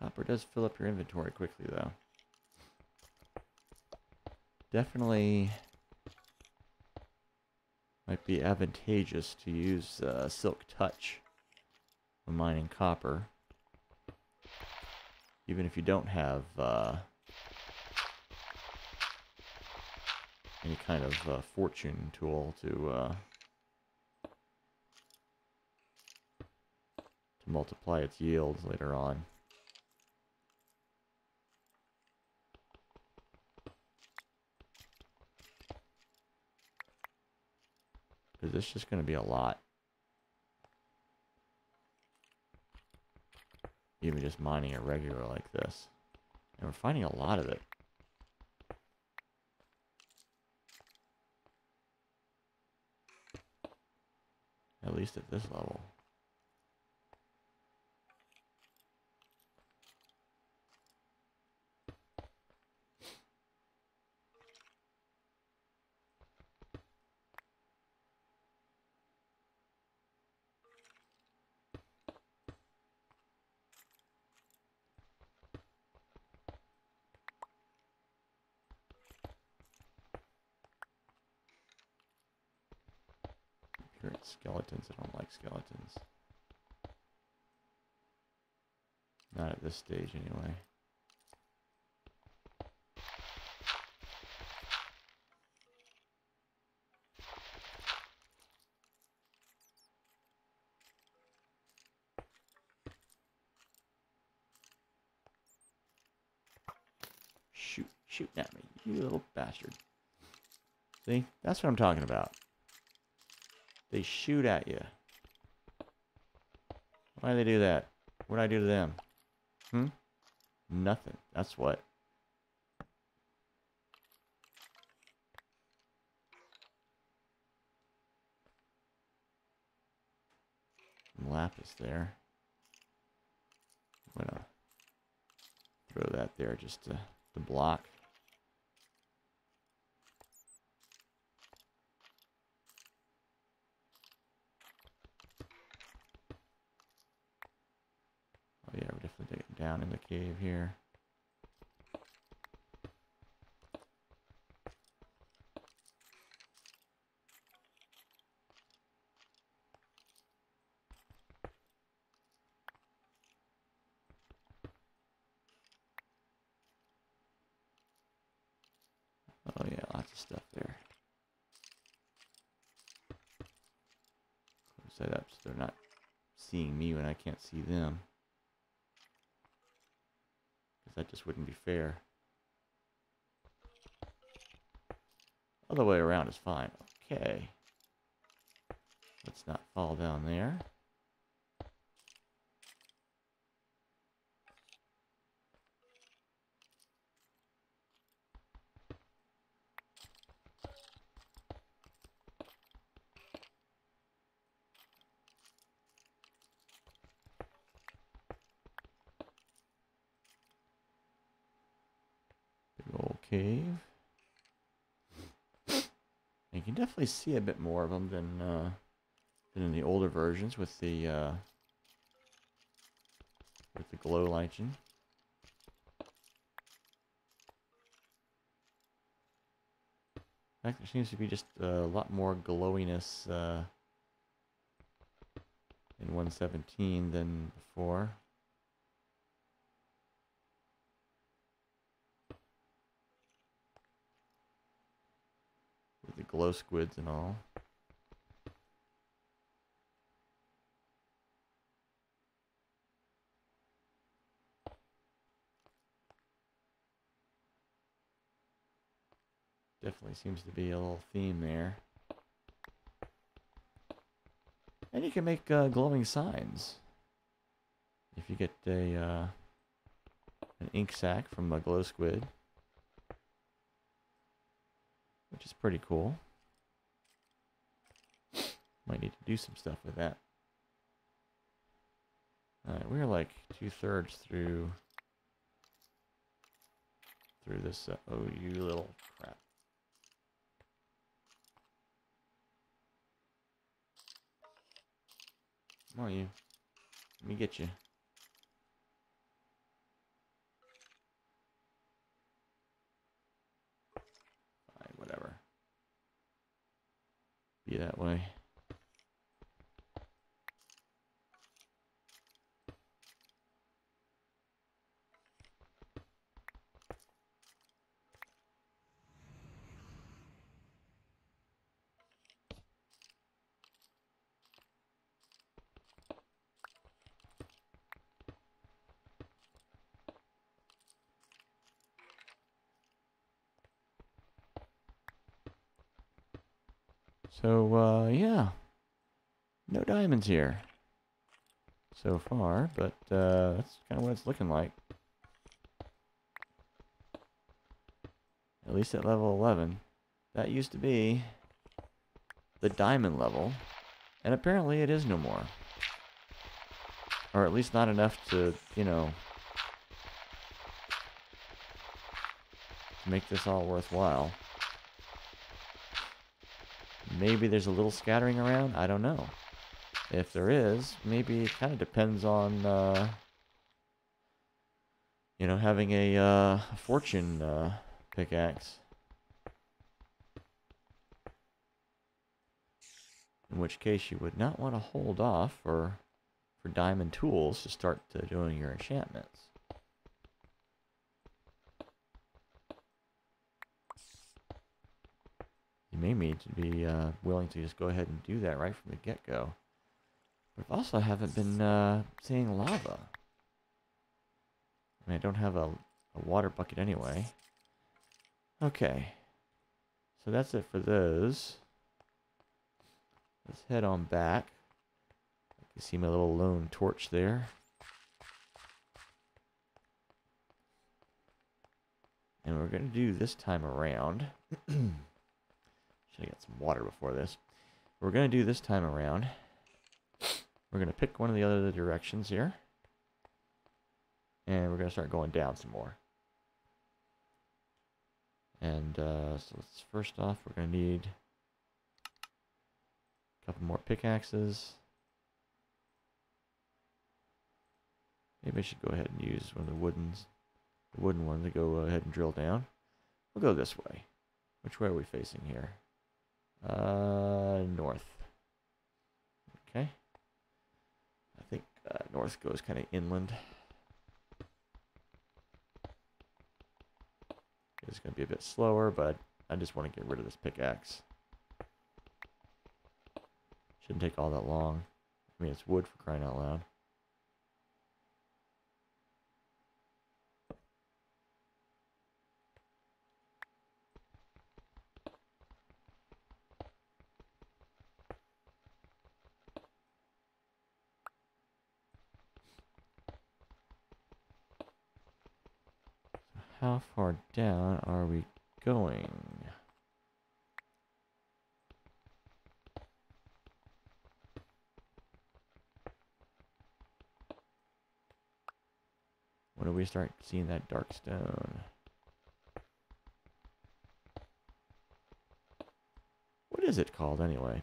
A: Copper does fill up your inventory quickly, though. Definitely might be advantageous to use Silk Touch when mining copper. Even if you don't have any kind of fortune tool to multiply its yields later on. Because it's just going to be a lot. Even just mining it regular like this. And we're finding a lot of it. At least at this level. Skeletons. I don't like skeletons. Not at this stage, anyway. Shoot at me, you little bastard. See? That's what I'm talking about. They shoot at you. Why do they do that? What did I do to them? Nothing. That's what. Lapis there. I'm gonna throw that there just to block. Oh yeah, we're definitely digging down in the cave here. Oh yeah, lots of stuff there. Set up so they're not seeing me when I can't see them. Because that just wouldn't be fair. Other way around is fine. Okay. Let's not fall down there. Big old cave. You can definitely see a bit more of them than in the older versions with the glow lichen. In fact, there seems to be just a lot more glowiness in 117 than before. With the glow squids and all. Definitely seems to be a little theme there. And you can make glowing signs. If you get an ink sac from a glow squid. Which is pretty cool. Might need to do some stuff with that. Alright, we're like 2/3 through this. Oh, you little crap. Come on, you. Let me get you. you that way. So, yeah. No diamonds here so far, but that's kind of what it's looking like. At least at level 11. That used to be the diamond level, and apparently it is no more. Or at least not enough to, you know, make this all worthwhile. Maybe there's a little scattering around, I don't know. If there is, maybe it kind of depends on, you know, having a fortune pickaxe. In which case you would not want to hold off for diamond tools to start doing your enchantments. You may need to be willing to just go ahead and do that right from the get-go. But I also haven't been seeing lava. I mean, I don't have a water bucket anyway. Okay. So that's it for those. Let's head on back. You see my little lone torch there. And we're going to do this time around. Should I get some water before this? We're going to do this time around. We're going to pick one of the other directions here. And we're going to start going down some more. And so let's, first off, we're going to need a couple more pickaxes. Maybe I should go ahead and use one of the wooden ones to go ahead and drill down. We'll go this way. Which way are we facing here? North. Okay. I think north goes kind of inland. It's going to be a bit slower, but I just want to get rid of this pickaxe. Shouldn't take all that long. I mean, it's wood for crying out loud. How far down are we going? When do we start seeing that dark stone? What is it called anyway?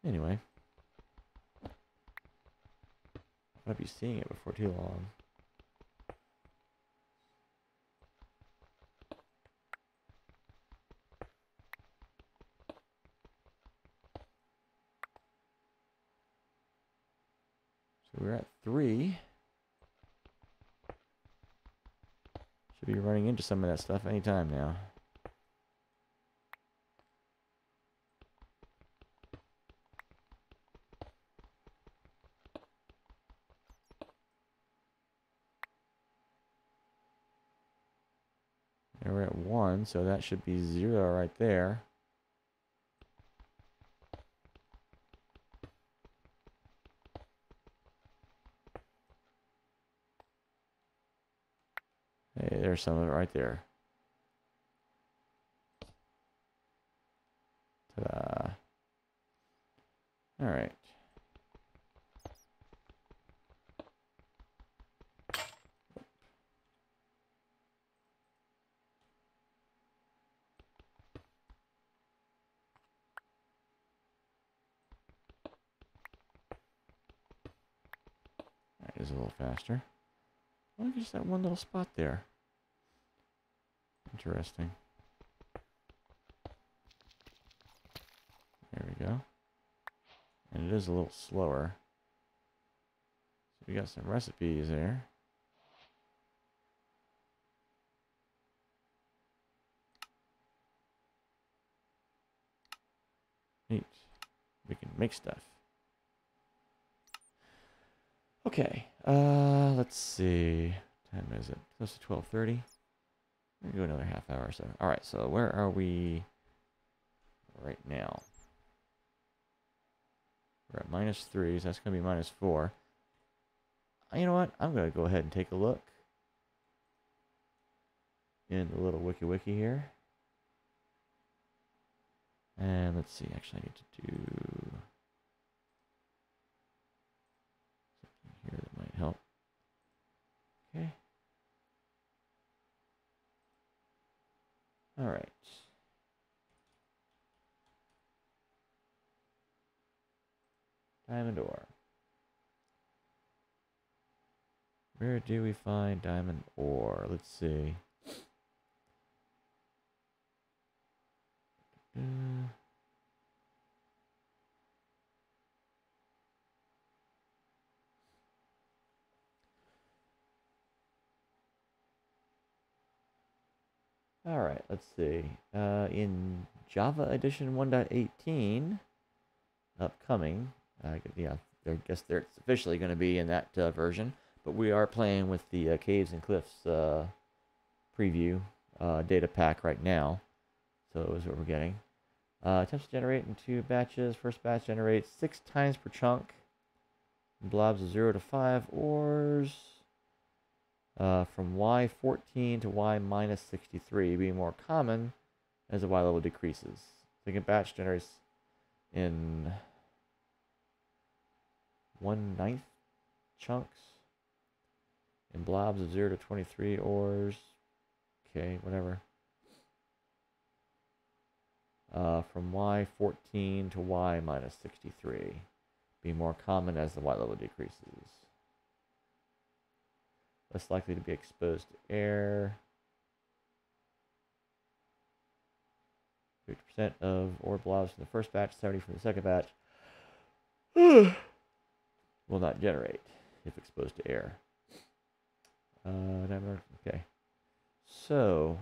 A: Anyway. I'll be seeing it before too long. So we're at 3. Should be running into some of that stuff anytime now. And we're at 1, so that should be 0 right there. Hey, there's some of it right there. Ta-da. All right. is a little faster. Well, just that one little spot there. Interesting. There we go. And it is a little slower. So we got some recipes there. Neat. We can make stuff. Okay. Let's see. What time is it? Close to 12:30. We're gonna go another half hour or so. All right. So where are we right now? We're at -3, so that's gonna be -4. You know what? I'm gonna go ahead and take a look in the little wiki here. And let's see. Actually, I need to do something here that might help. Okay. All right. Diamond ore. Where do we find diamond ore? Let's see. All right, let's see. In Java Edition 1.18, upcoming, yeah, I guess it's officially going to be in that version, but we are playing with the Caves and Cliffs preview data pack right now. So that was what we're getting. Attempts to generate in 2 batches. First batch generates 6 times per chunk. Blobs of 0 to 5 ores. From Y14 to Y-63, being more common as the Y level decreases. Second batch generates in 1/9 chunks. In blobs of 0 to 23 ores. Okay, whatever. From Y14 to Y-63, be more common as the Y level decreases. Less likely to be exposed to air. 50% of ore blobs from the first batch, 70 from the second batch. Will not generate if exposed to air. Okay. So,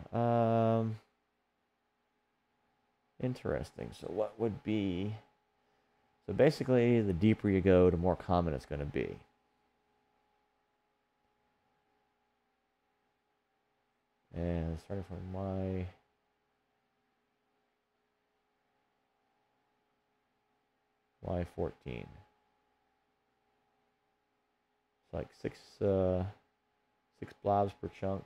A: interesting. So what would be... So basically, the deeper you go, the more common it's going to be. And starting from Y14. It's like six blobs per chunk.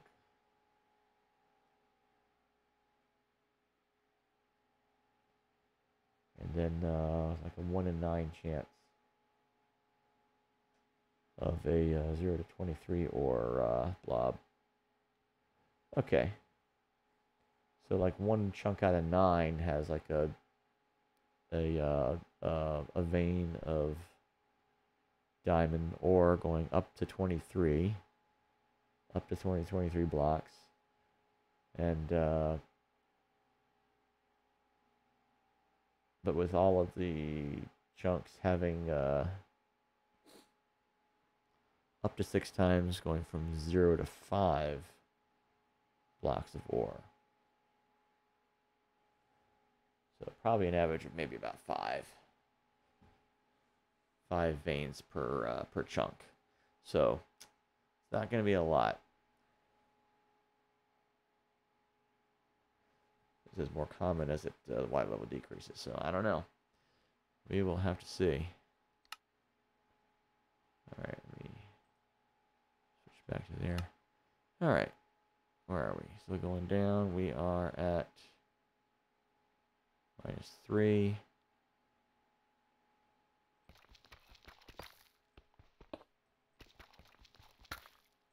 A: And then like a 1 in 9 chance of a 0 to 23 or blob. Okay. So like 1 chunk out of 9 has like a vein of diamond ore going up to 23, up to 23 blocks, and but with all of the chunks having up to 6 times going from 0 to 5 blocks of ore. So probably an average of maybe about 5 veins per chunk. So it's not going to be a lot. This is more common as the Y level decreases. So I don't know. We will have to see. All right, let me switch back to there. All right, where are we? So going down, we are at -3.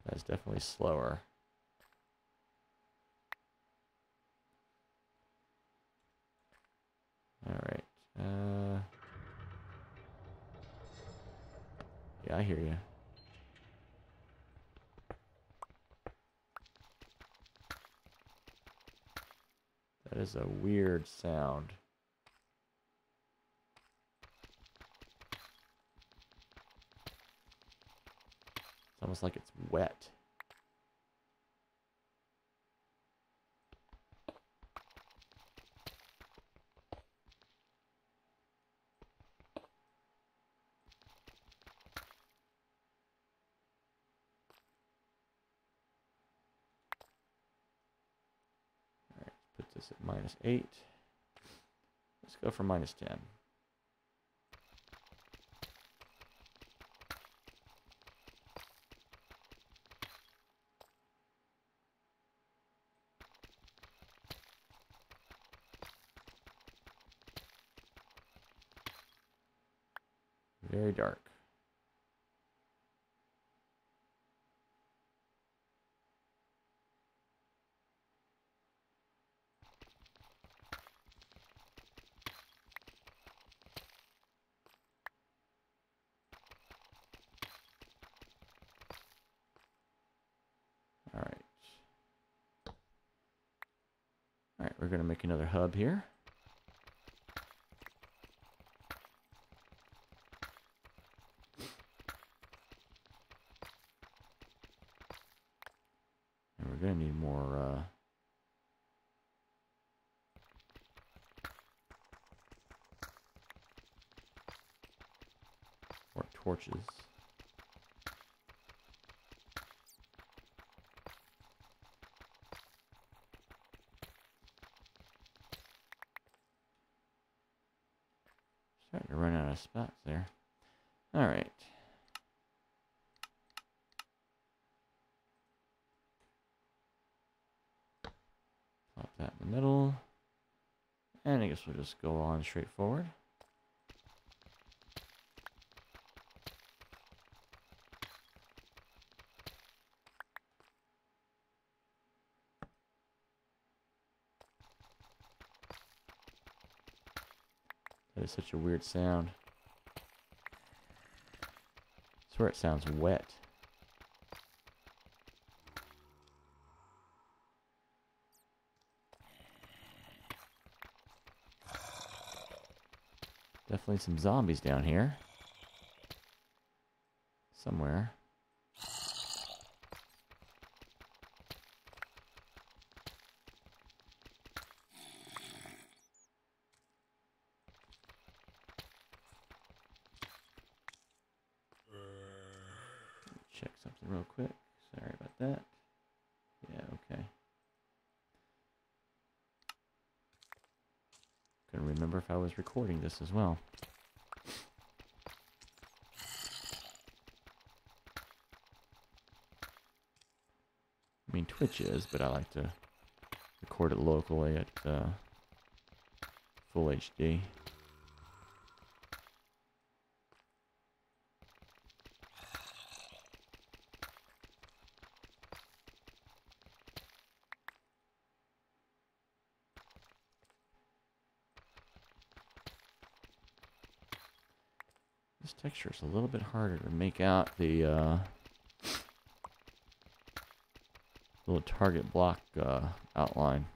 A: That's definitely slower. All right. Yeah, I hear you. That is a weird sound. It's almost like it's wet. Put this at -8. Let's go for -10. Very dark. All right, we're going to make another hub here. And we're going to need more torches. Starting to run out of spots there. All right. Plop that in the middle. And I guess we'll just go on straight forward. That is such a weird sound. I swear it sounds wet. Definitely some zombies down here. Somewhere. Check something real quick. Sorry about that. Yeah, okay. Couldn't remember if I was recording this as well. I mean, Twitch is, but I like to record it locally at full HD. This texture is a little bit harder to make out the little target block outline.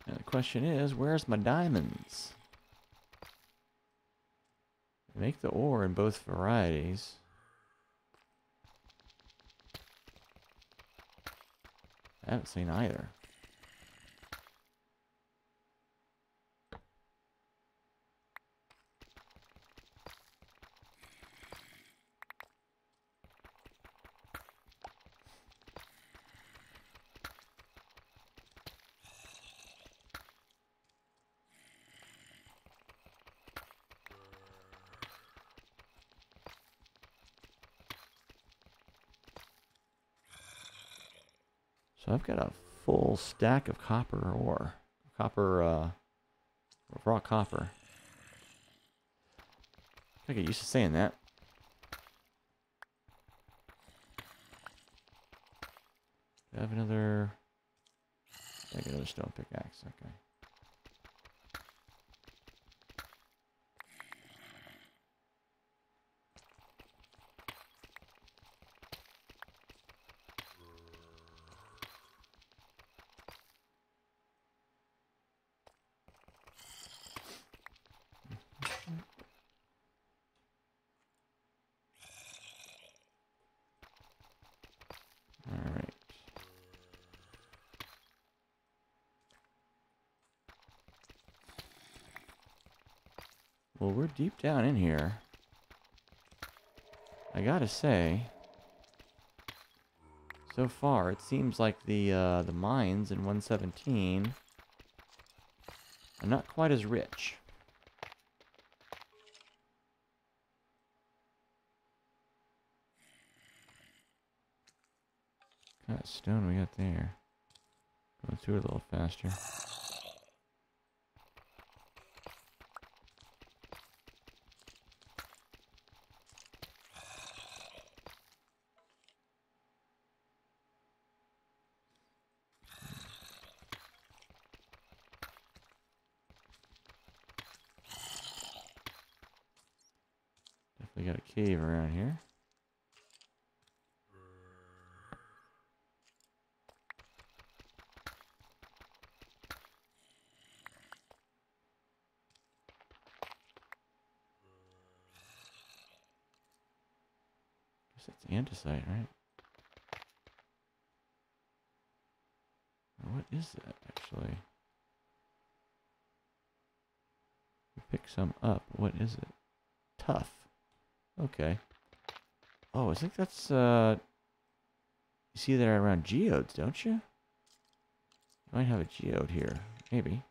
A: And the question is, where's my diamonds? I make the ore in both varieties. I haven't seen either. So I've got a full stack of copper ore. Raw copper. I get used to saying that. I have another... I get another stone pickaxe, okay. Well, we're deep down in here. I gotta say, so far it seems like the mines in 117 are not quite as rich. What kind of stone we got there? Going through it a little faster. Definitely got a cave around here. Guess that's andesite, right? What is that, actually? We pick some up. What is it? Tough. Okay. Oh, I think that's, you see that around geodes, don't you? You might have a geode here. Maybe.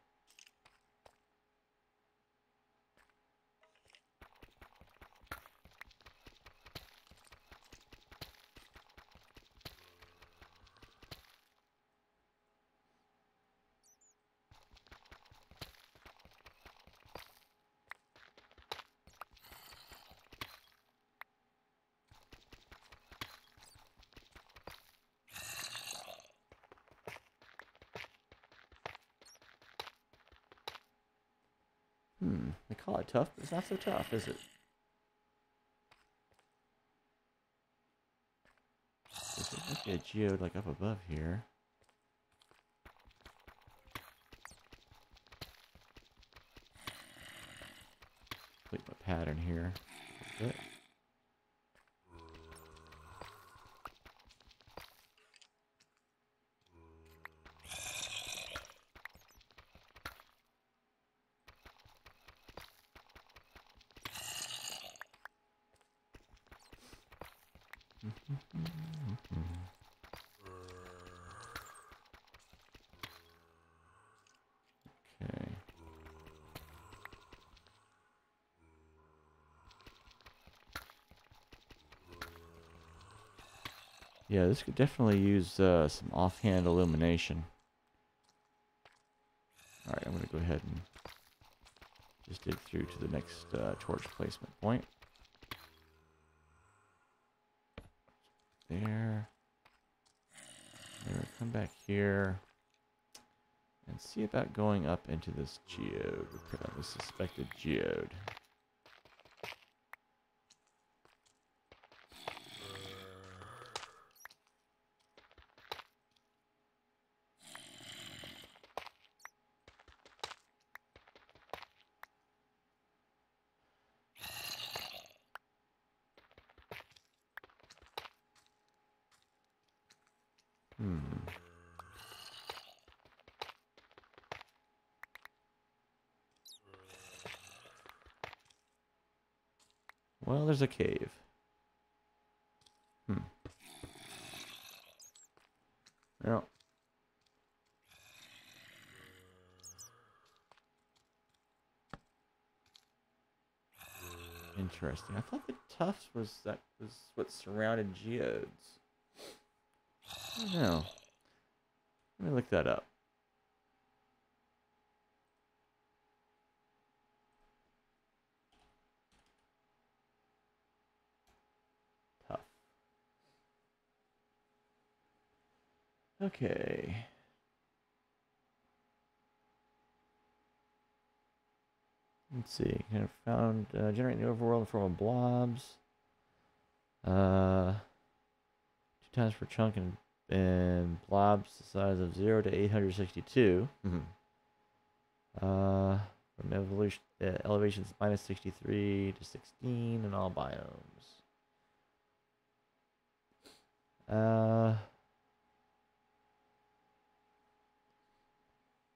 A: They call it tough, but it's not so tough, is it? There might be a geode like up above here. Complete my pattern here. That's it. Okay. Yeah, this could definitely use some offhand illumination. Alright, I'm going to go ahead and just dig through to the next torch placement point. There. Come back here and see about going up into this geode, the suspected geode. Well, there's a cave. Well. Interesting. I thought the tufts was what surrounded geodes. I don't know. Let me look that up. Tough. Okay. Let's see. Kind of found generate the overworld in the form of blobs. 2 times per chunk and blobs the size of 0 to 862. From evolution, elevations minus 63 to 16 in all biomes.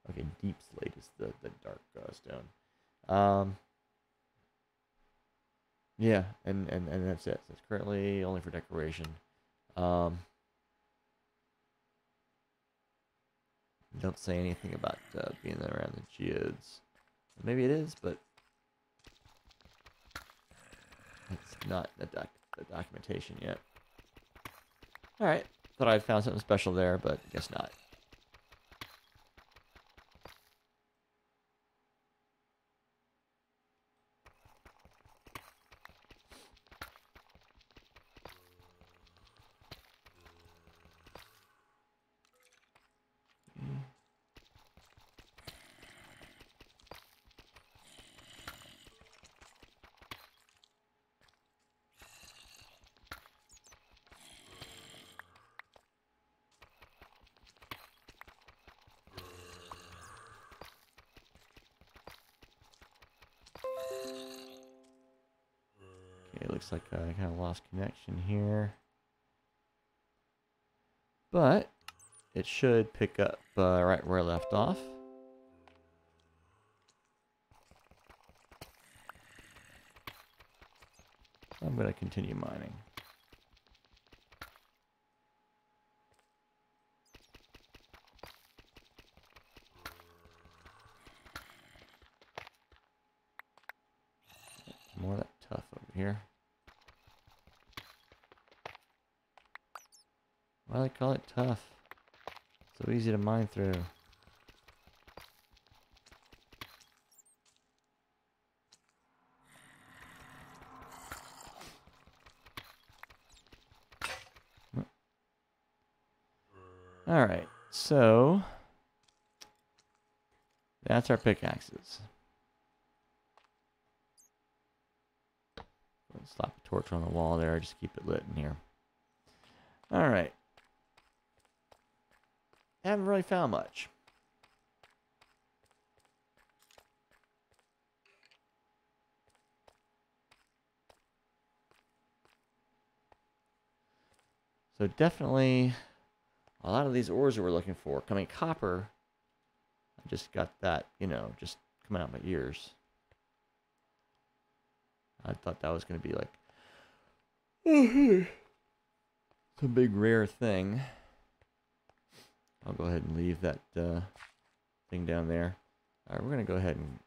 A: Okay, deep slate is the dark stone. Yeah, and that's it. It's currently only for decoration. Um, don't say anything about being around the geodes. Maybe it is, but it's not the documentation yet. All right, thought I'd found something special there, but guess not. Okay, it looks like I kind of lost connection here. But it should pick up right where I left off. I'm going to continue mining. More of that tough over here. Why do they call it tough? So easy to mine through. Alright, so that's our pickaxes. Slap a torch on the wall there, just keep it lit in here. Alright. Haven't really found much. So definitely a lot of these ores that we're looking for. I mean, copper, I just got that, you know, just coming out my ears. I thought that was going to be like it's a big rare thing. I'll go ahead and leave that thing down there. All right, we're going to go ahead and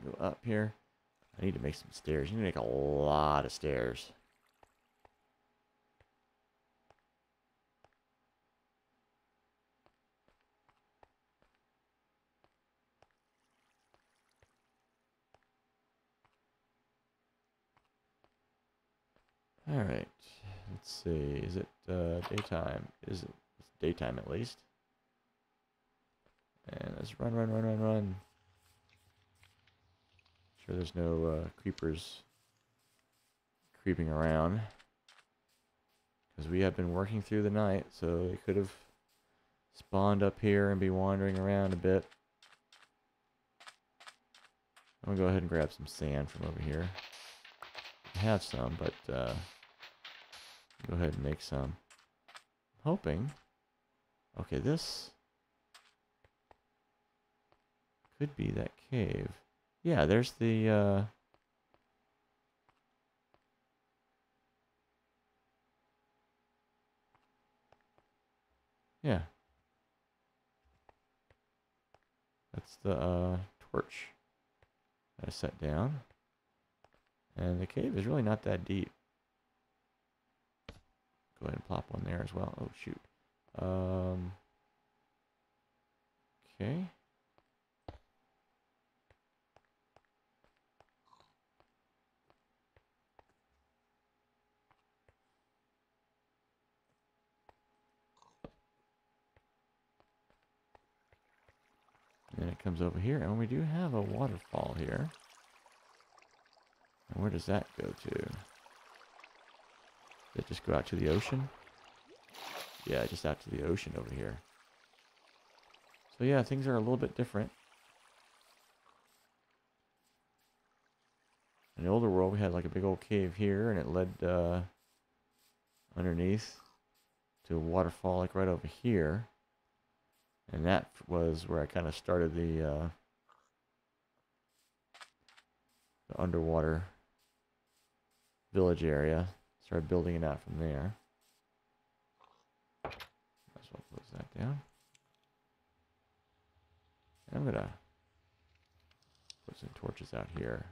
A: go up here. I need to make some stairs. You need to make a lot of stairs. All right, let's see. Is it daytime? Is it? It's daytime at least. And let's run, run, run, run, run. Sure, there's no creepers creeping around because we have been working through the night, so they could have spawned up here and be wandering around a bit. I'm gonna go ahead and grab some sand from over here. I have some, but go ahead and make some. I'm hoping. Okay, this could be that cave. Yeah, there's the yeah. That's the torch that I set down. And the cave is really not that deep. Go ahead and plop one there as well. Oh, shoot. Okay. And then it comes over here, and we do have a waterfall here. And where does that go to? Does it just go out to the ocean? Yeah, just out to the ocean over here. So yeah, things are a little bit different. In the older world, we had like a big old cave here, and it led underneath to a waterfall like right over here. And that was where I kind of started the underwater village area. Start building it out from there. Might as well close that down. And I'm gonna put some torches out here.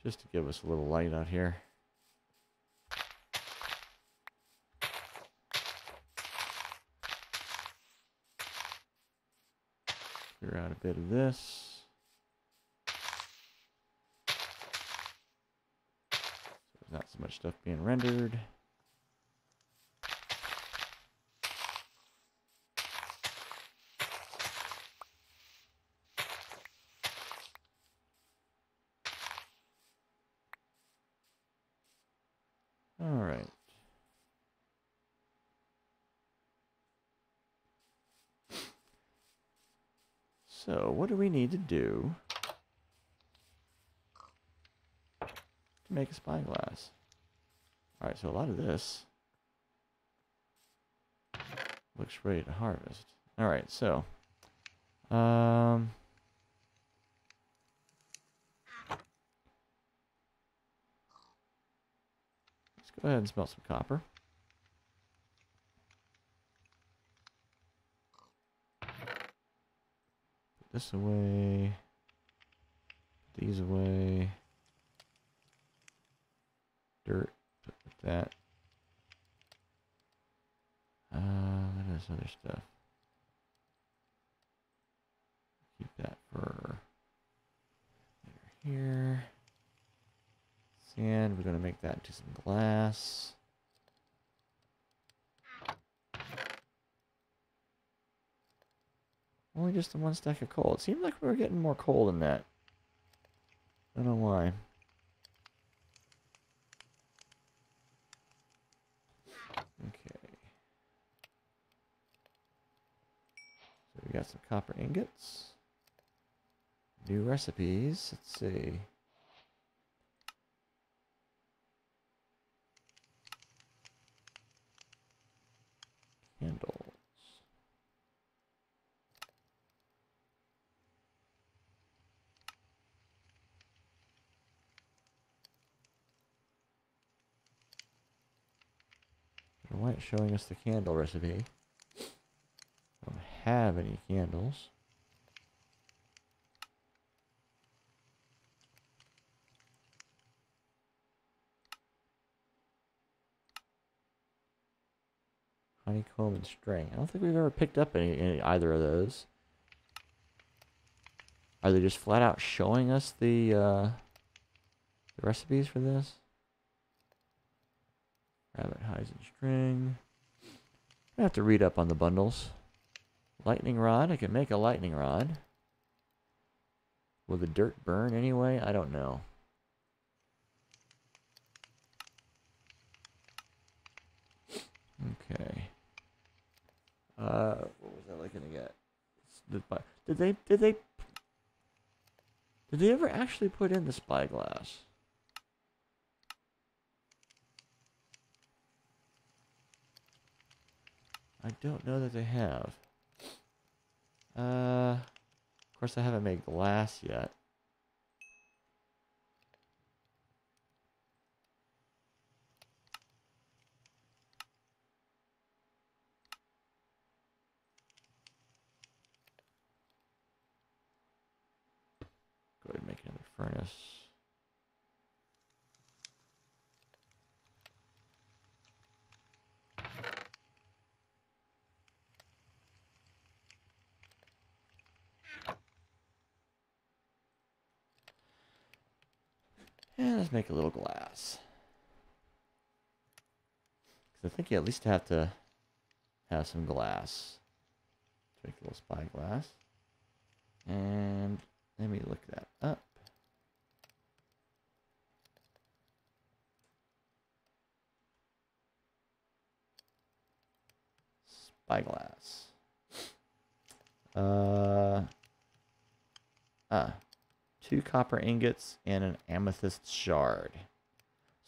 A: Just to give us a little light out here. Clear out a bit of this. So there's not so much stuff being rendered. All right. So what do we need to do to make a spyglass? All right, so a lot of this looks ready to harvest. All right, so let's go ahead and smelt some copper. Put this away. Put these away. Dirt. Put that. What is other stuff? Keep that for here. Sand. We're going to make that into some glass. Only just the one stack of coal. It seemed like we were getting more coal than that. I don't know why. Okay. So we got some copper ingots. New recipes. Let's see. Candles. Why it's showing us the candle recipe? Don't have any candles. Honeycomb and string. I don't think we've ever picked up any either of those. Are they just flat out showing us the recipes for this? Rabbit hides and string. I have to read up on the bundles. Lightning rod. I can make a lightning rod. Will the dirt burn anyway? I don't know. Okay. What was I looking to get? Did they ever actually put in the spyglass? I don't know that they have. Of course I haven't made glass yet. Go ahead and make another furnace. And let's make a little glass. Because I think you at least have to have some glass. Let's make a little spyglass. And let me look that up. Spyglass. Uh, 2 copper ingots and an amethyst shard.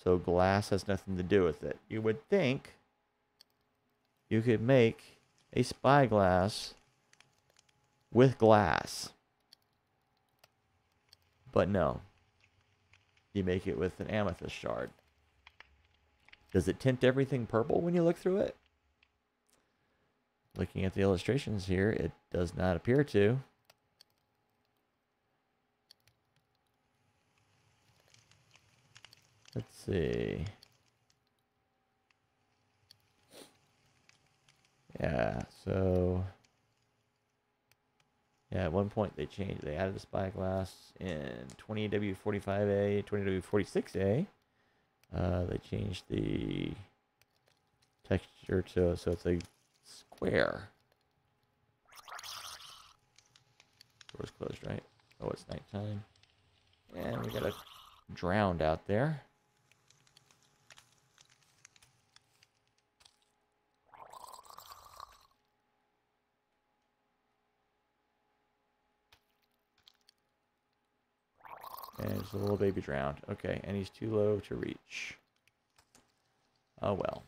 A: So glass has nothing to do with it. You would think you could make a spyglass with glass. But no. You make it with an amethyst shard. Does it tint everything purple when you look through it? Looking at the illustrations here, it does not appear to. Let's see. Yeah, so... Yeah, at one point they added the spyglass in 20W45A, 20W46A. They changed the texture so it's a square. Door's closed, right? Oh, it's nighttime. And we got a drowned out there. And it's a little baby drowned. Okay, and he's too low to reach. Oh well.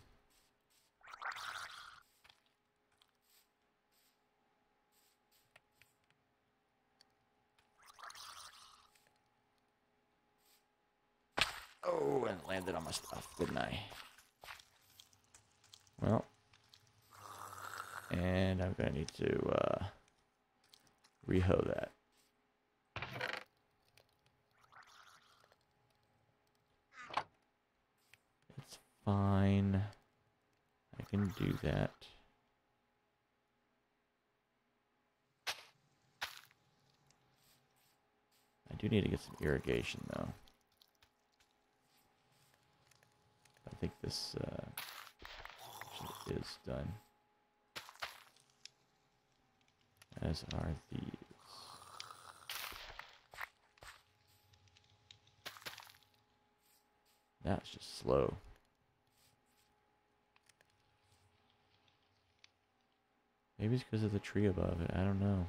A: Oh, and it landed on my stuff, didn't I? Well. And I'm going to need to rehoe that. It's fine. I can do that. I do need to get some irrigation, though. I think this is done. As are these. Now it's just slow. Maybe it's because of the tree above it. I don't know.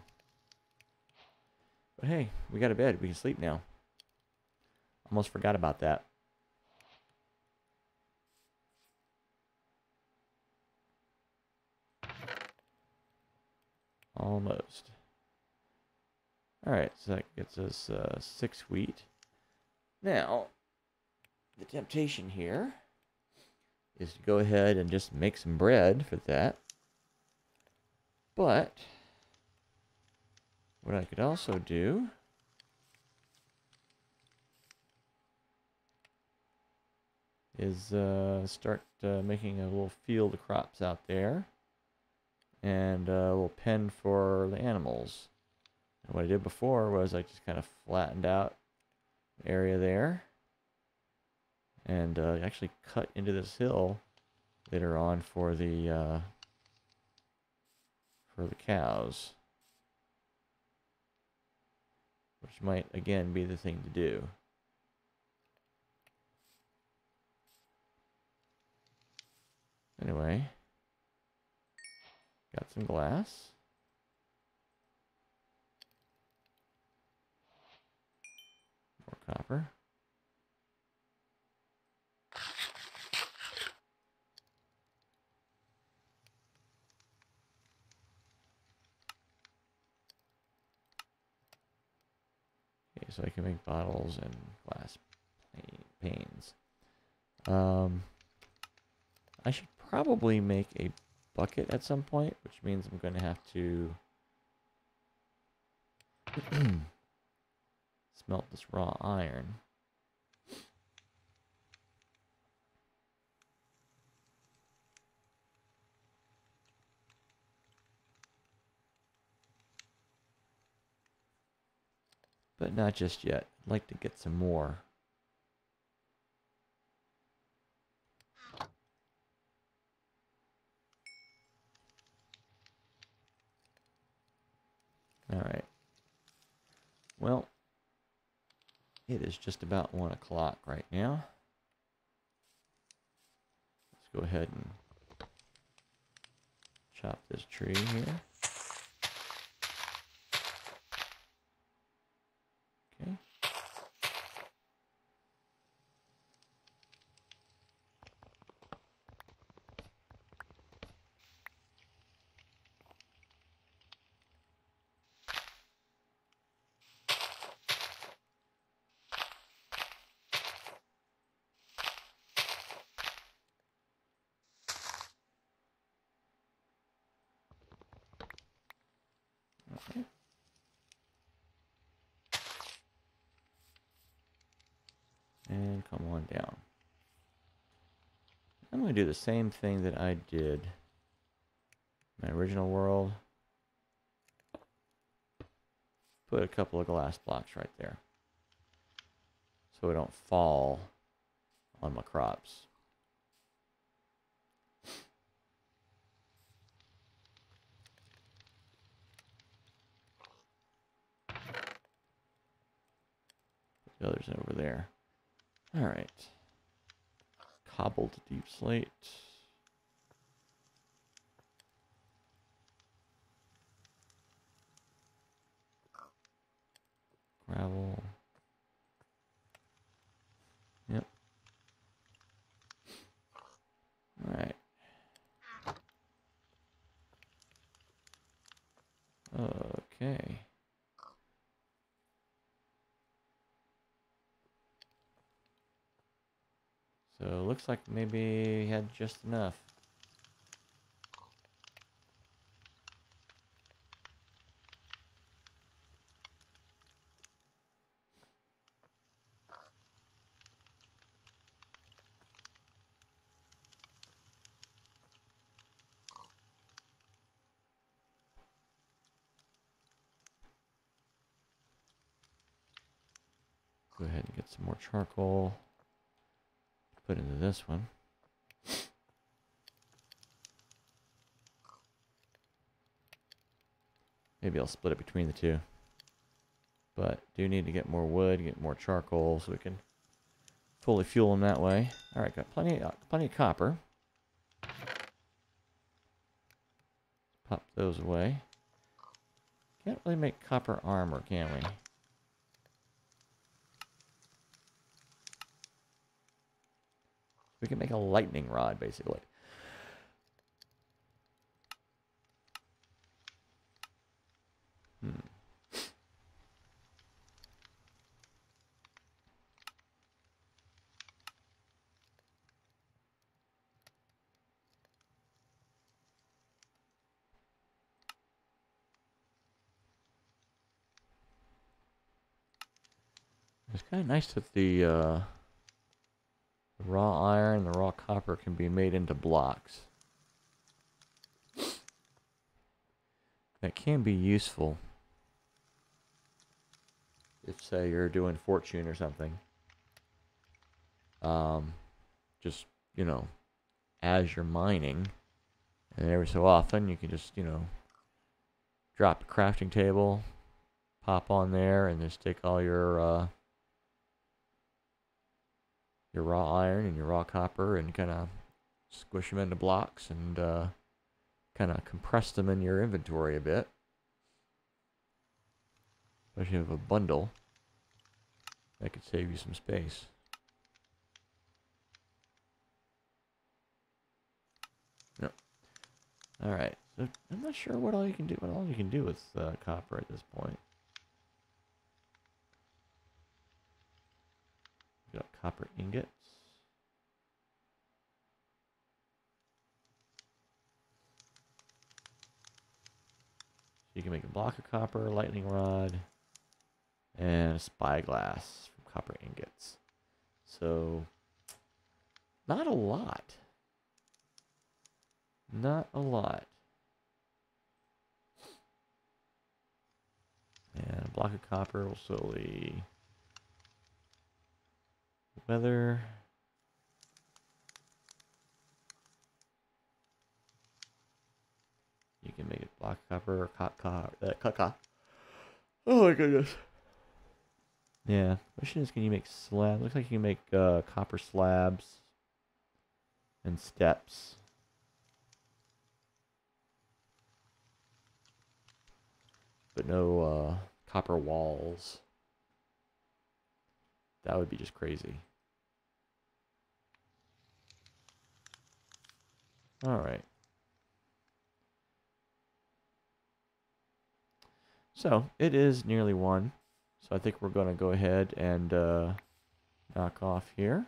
A: But hey, we got a bed. We can sleep now. Almost forgot about that. Almost. Alright, so that gets us 6 wheat. Now, the temptation here is to go ahead and just make some bread for that. But what I could also do is start making a little field of crops out there and a little pen for the animals. And what I did before was I just kind of flattened out the area there and actually cut into this hill later on for the cows, which might again be the thing to do. Anyway, got some glass. More copper. Okay, so I can make bottles and glass panes. I should probably make a bucket at some point, which means I'm going to have to smelt this raw iron. But not just yet. I'd like to get some more. Alright. Well, it is just about 1 o'clock right now. Let's go ahead and chop this tree here. on down. I'm going to do the same thing that I did in my original world. Put a couple of glass blocks right there, so it don't fall on my crops. The others over there. All right. Cobbled deep slate. Gravel. Yep. All right. Okay. So it looks like maybe he had just enough. Go ahead and get some more charcoal. Put into this one. Maybe I'll split it between the two. But do need to get more wood, get more charcoal, so we can fully fuel them that way. All right, got plenty of copper. Pop those away. Can't really make copper armor, can we? We can make a lightning rod, basically. It's kind of nice that the raw iron, the raw copper can be made into blocks. That can be useful if, say, you're doing fortune or something. Just, you know, as you're mining, and every so often you can just, you know, drop a crafting table, pop on there, and just take all your raw iron and your raw copper and kind of squish them into blocks and kind of compress them in your inventory a bit. Especially if you have a bundle, that could save you some space. No. All right. So I'm not sure what all you can do. What all you can do with copper at this point. We got copper ingots. You can make a block of copper, lightning rod, and a spyglass from copper ingots. So, not a lot. Not a lot. And a block of copper will slowly weather. You can make it block copper or cut. Oh my goodness. Yeah. Question is, can you make slabs? Looks like you can make copper slabs and steps. But no copper walls. That would be just crazy. All right. So it is nearly 1. So I think we're going to go ahead and knock off here.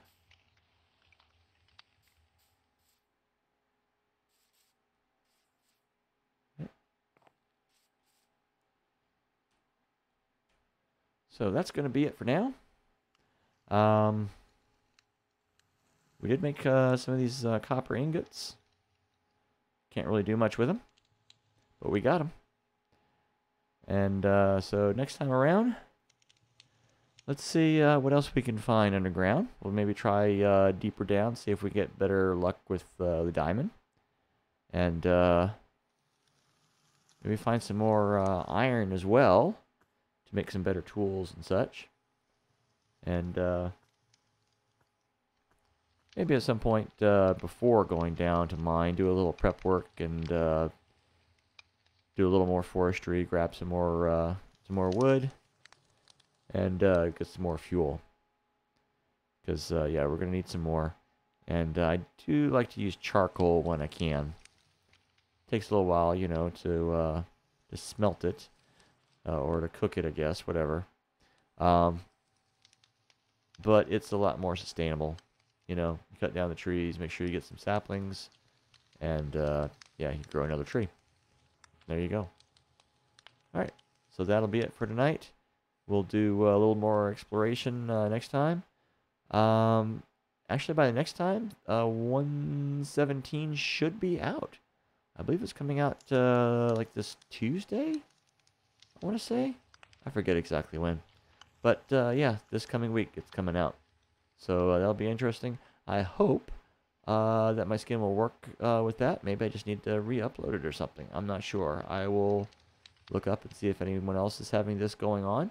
A: Okay. So that's going to be it for now. We did make some of these copper ingots. Can't really do much with them, but we got them. And so next time around, let's see what else we can find underground. We'll maybe try deeper down, see if we get better luck with the diamond. And maybe find some more iron as well to make some better tools and such. And maybe at some point before going down to mine, do a little prep work and do a little more forestry, grab some more wood, and get some more fuel. Because yeah, we're gonna need some more. And I do like to use charcoal when I can. Takes a little while, you know, to smelt it or to cook it, I guess, whatever. But it's a lot more sustainable. You know, you cut down the trees, make sure you get some saplings, and yeah, you grow another tree. There you go. All right, so that'll be it for tonight. We'll do a little more exploration next time. Actually, by the next time, 117 should be out. I believe it's coming out like this Tuesday, I want to say. I forget exactly when. But yeah, this coming week it's coming out. So that'll be interesting. I hope that my skin will work with that. Maybe I just need to re-upload it or something. I'm not sure. I will look up and see if anyone else is having this going on.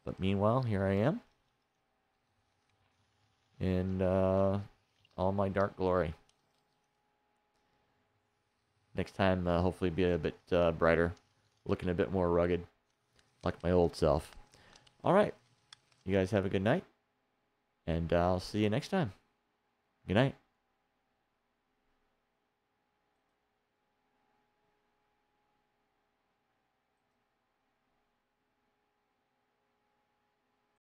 A: But meanwhile, here I am in all my dark glory. Next time, hopefully be a bit brighter, looking a bit more rugged, like my old self. All right. You guys have a good night, and I'll see you next time. Good night.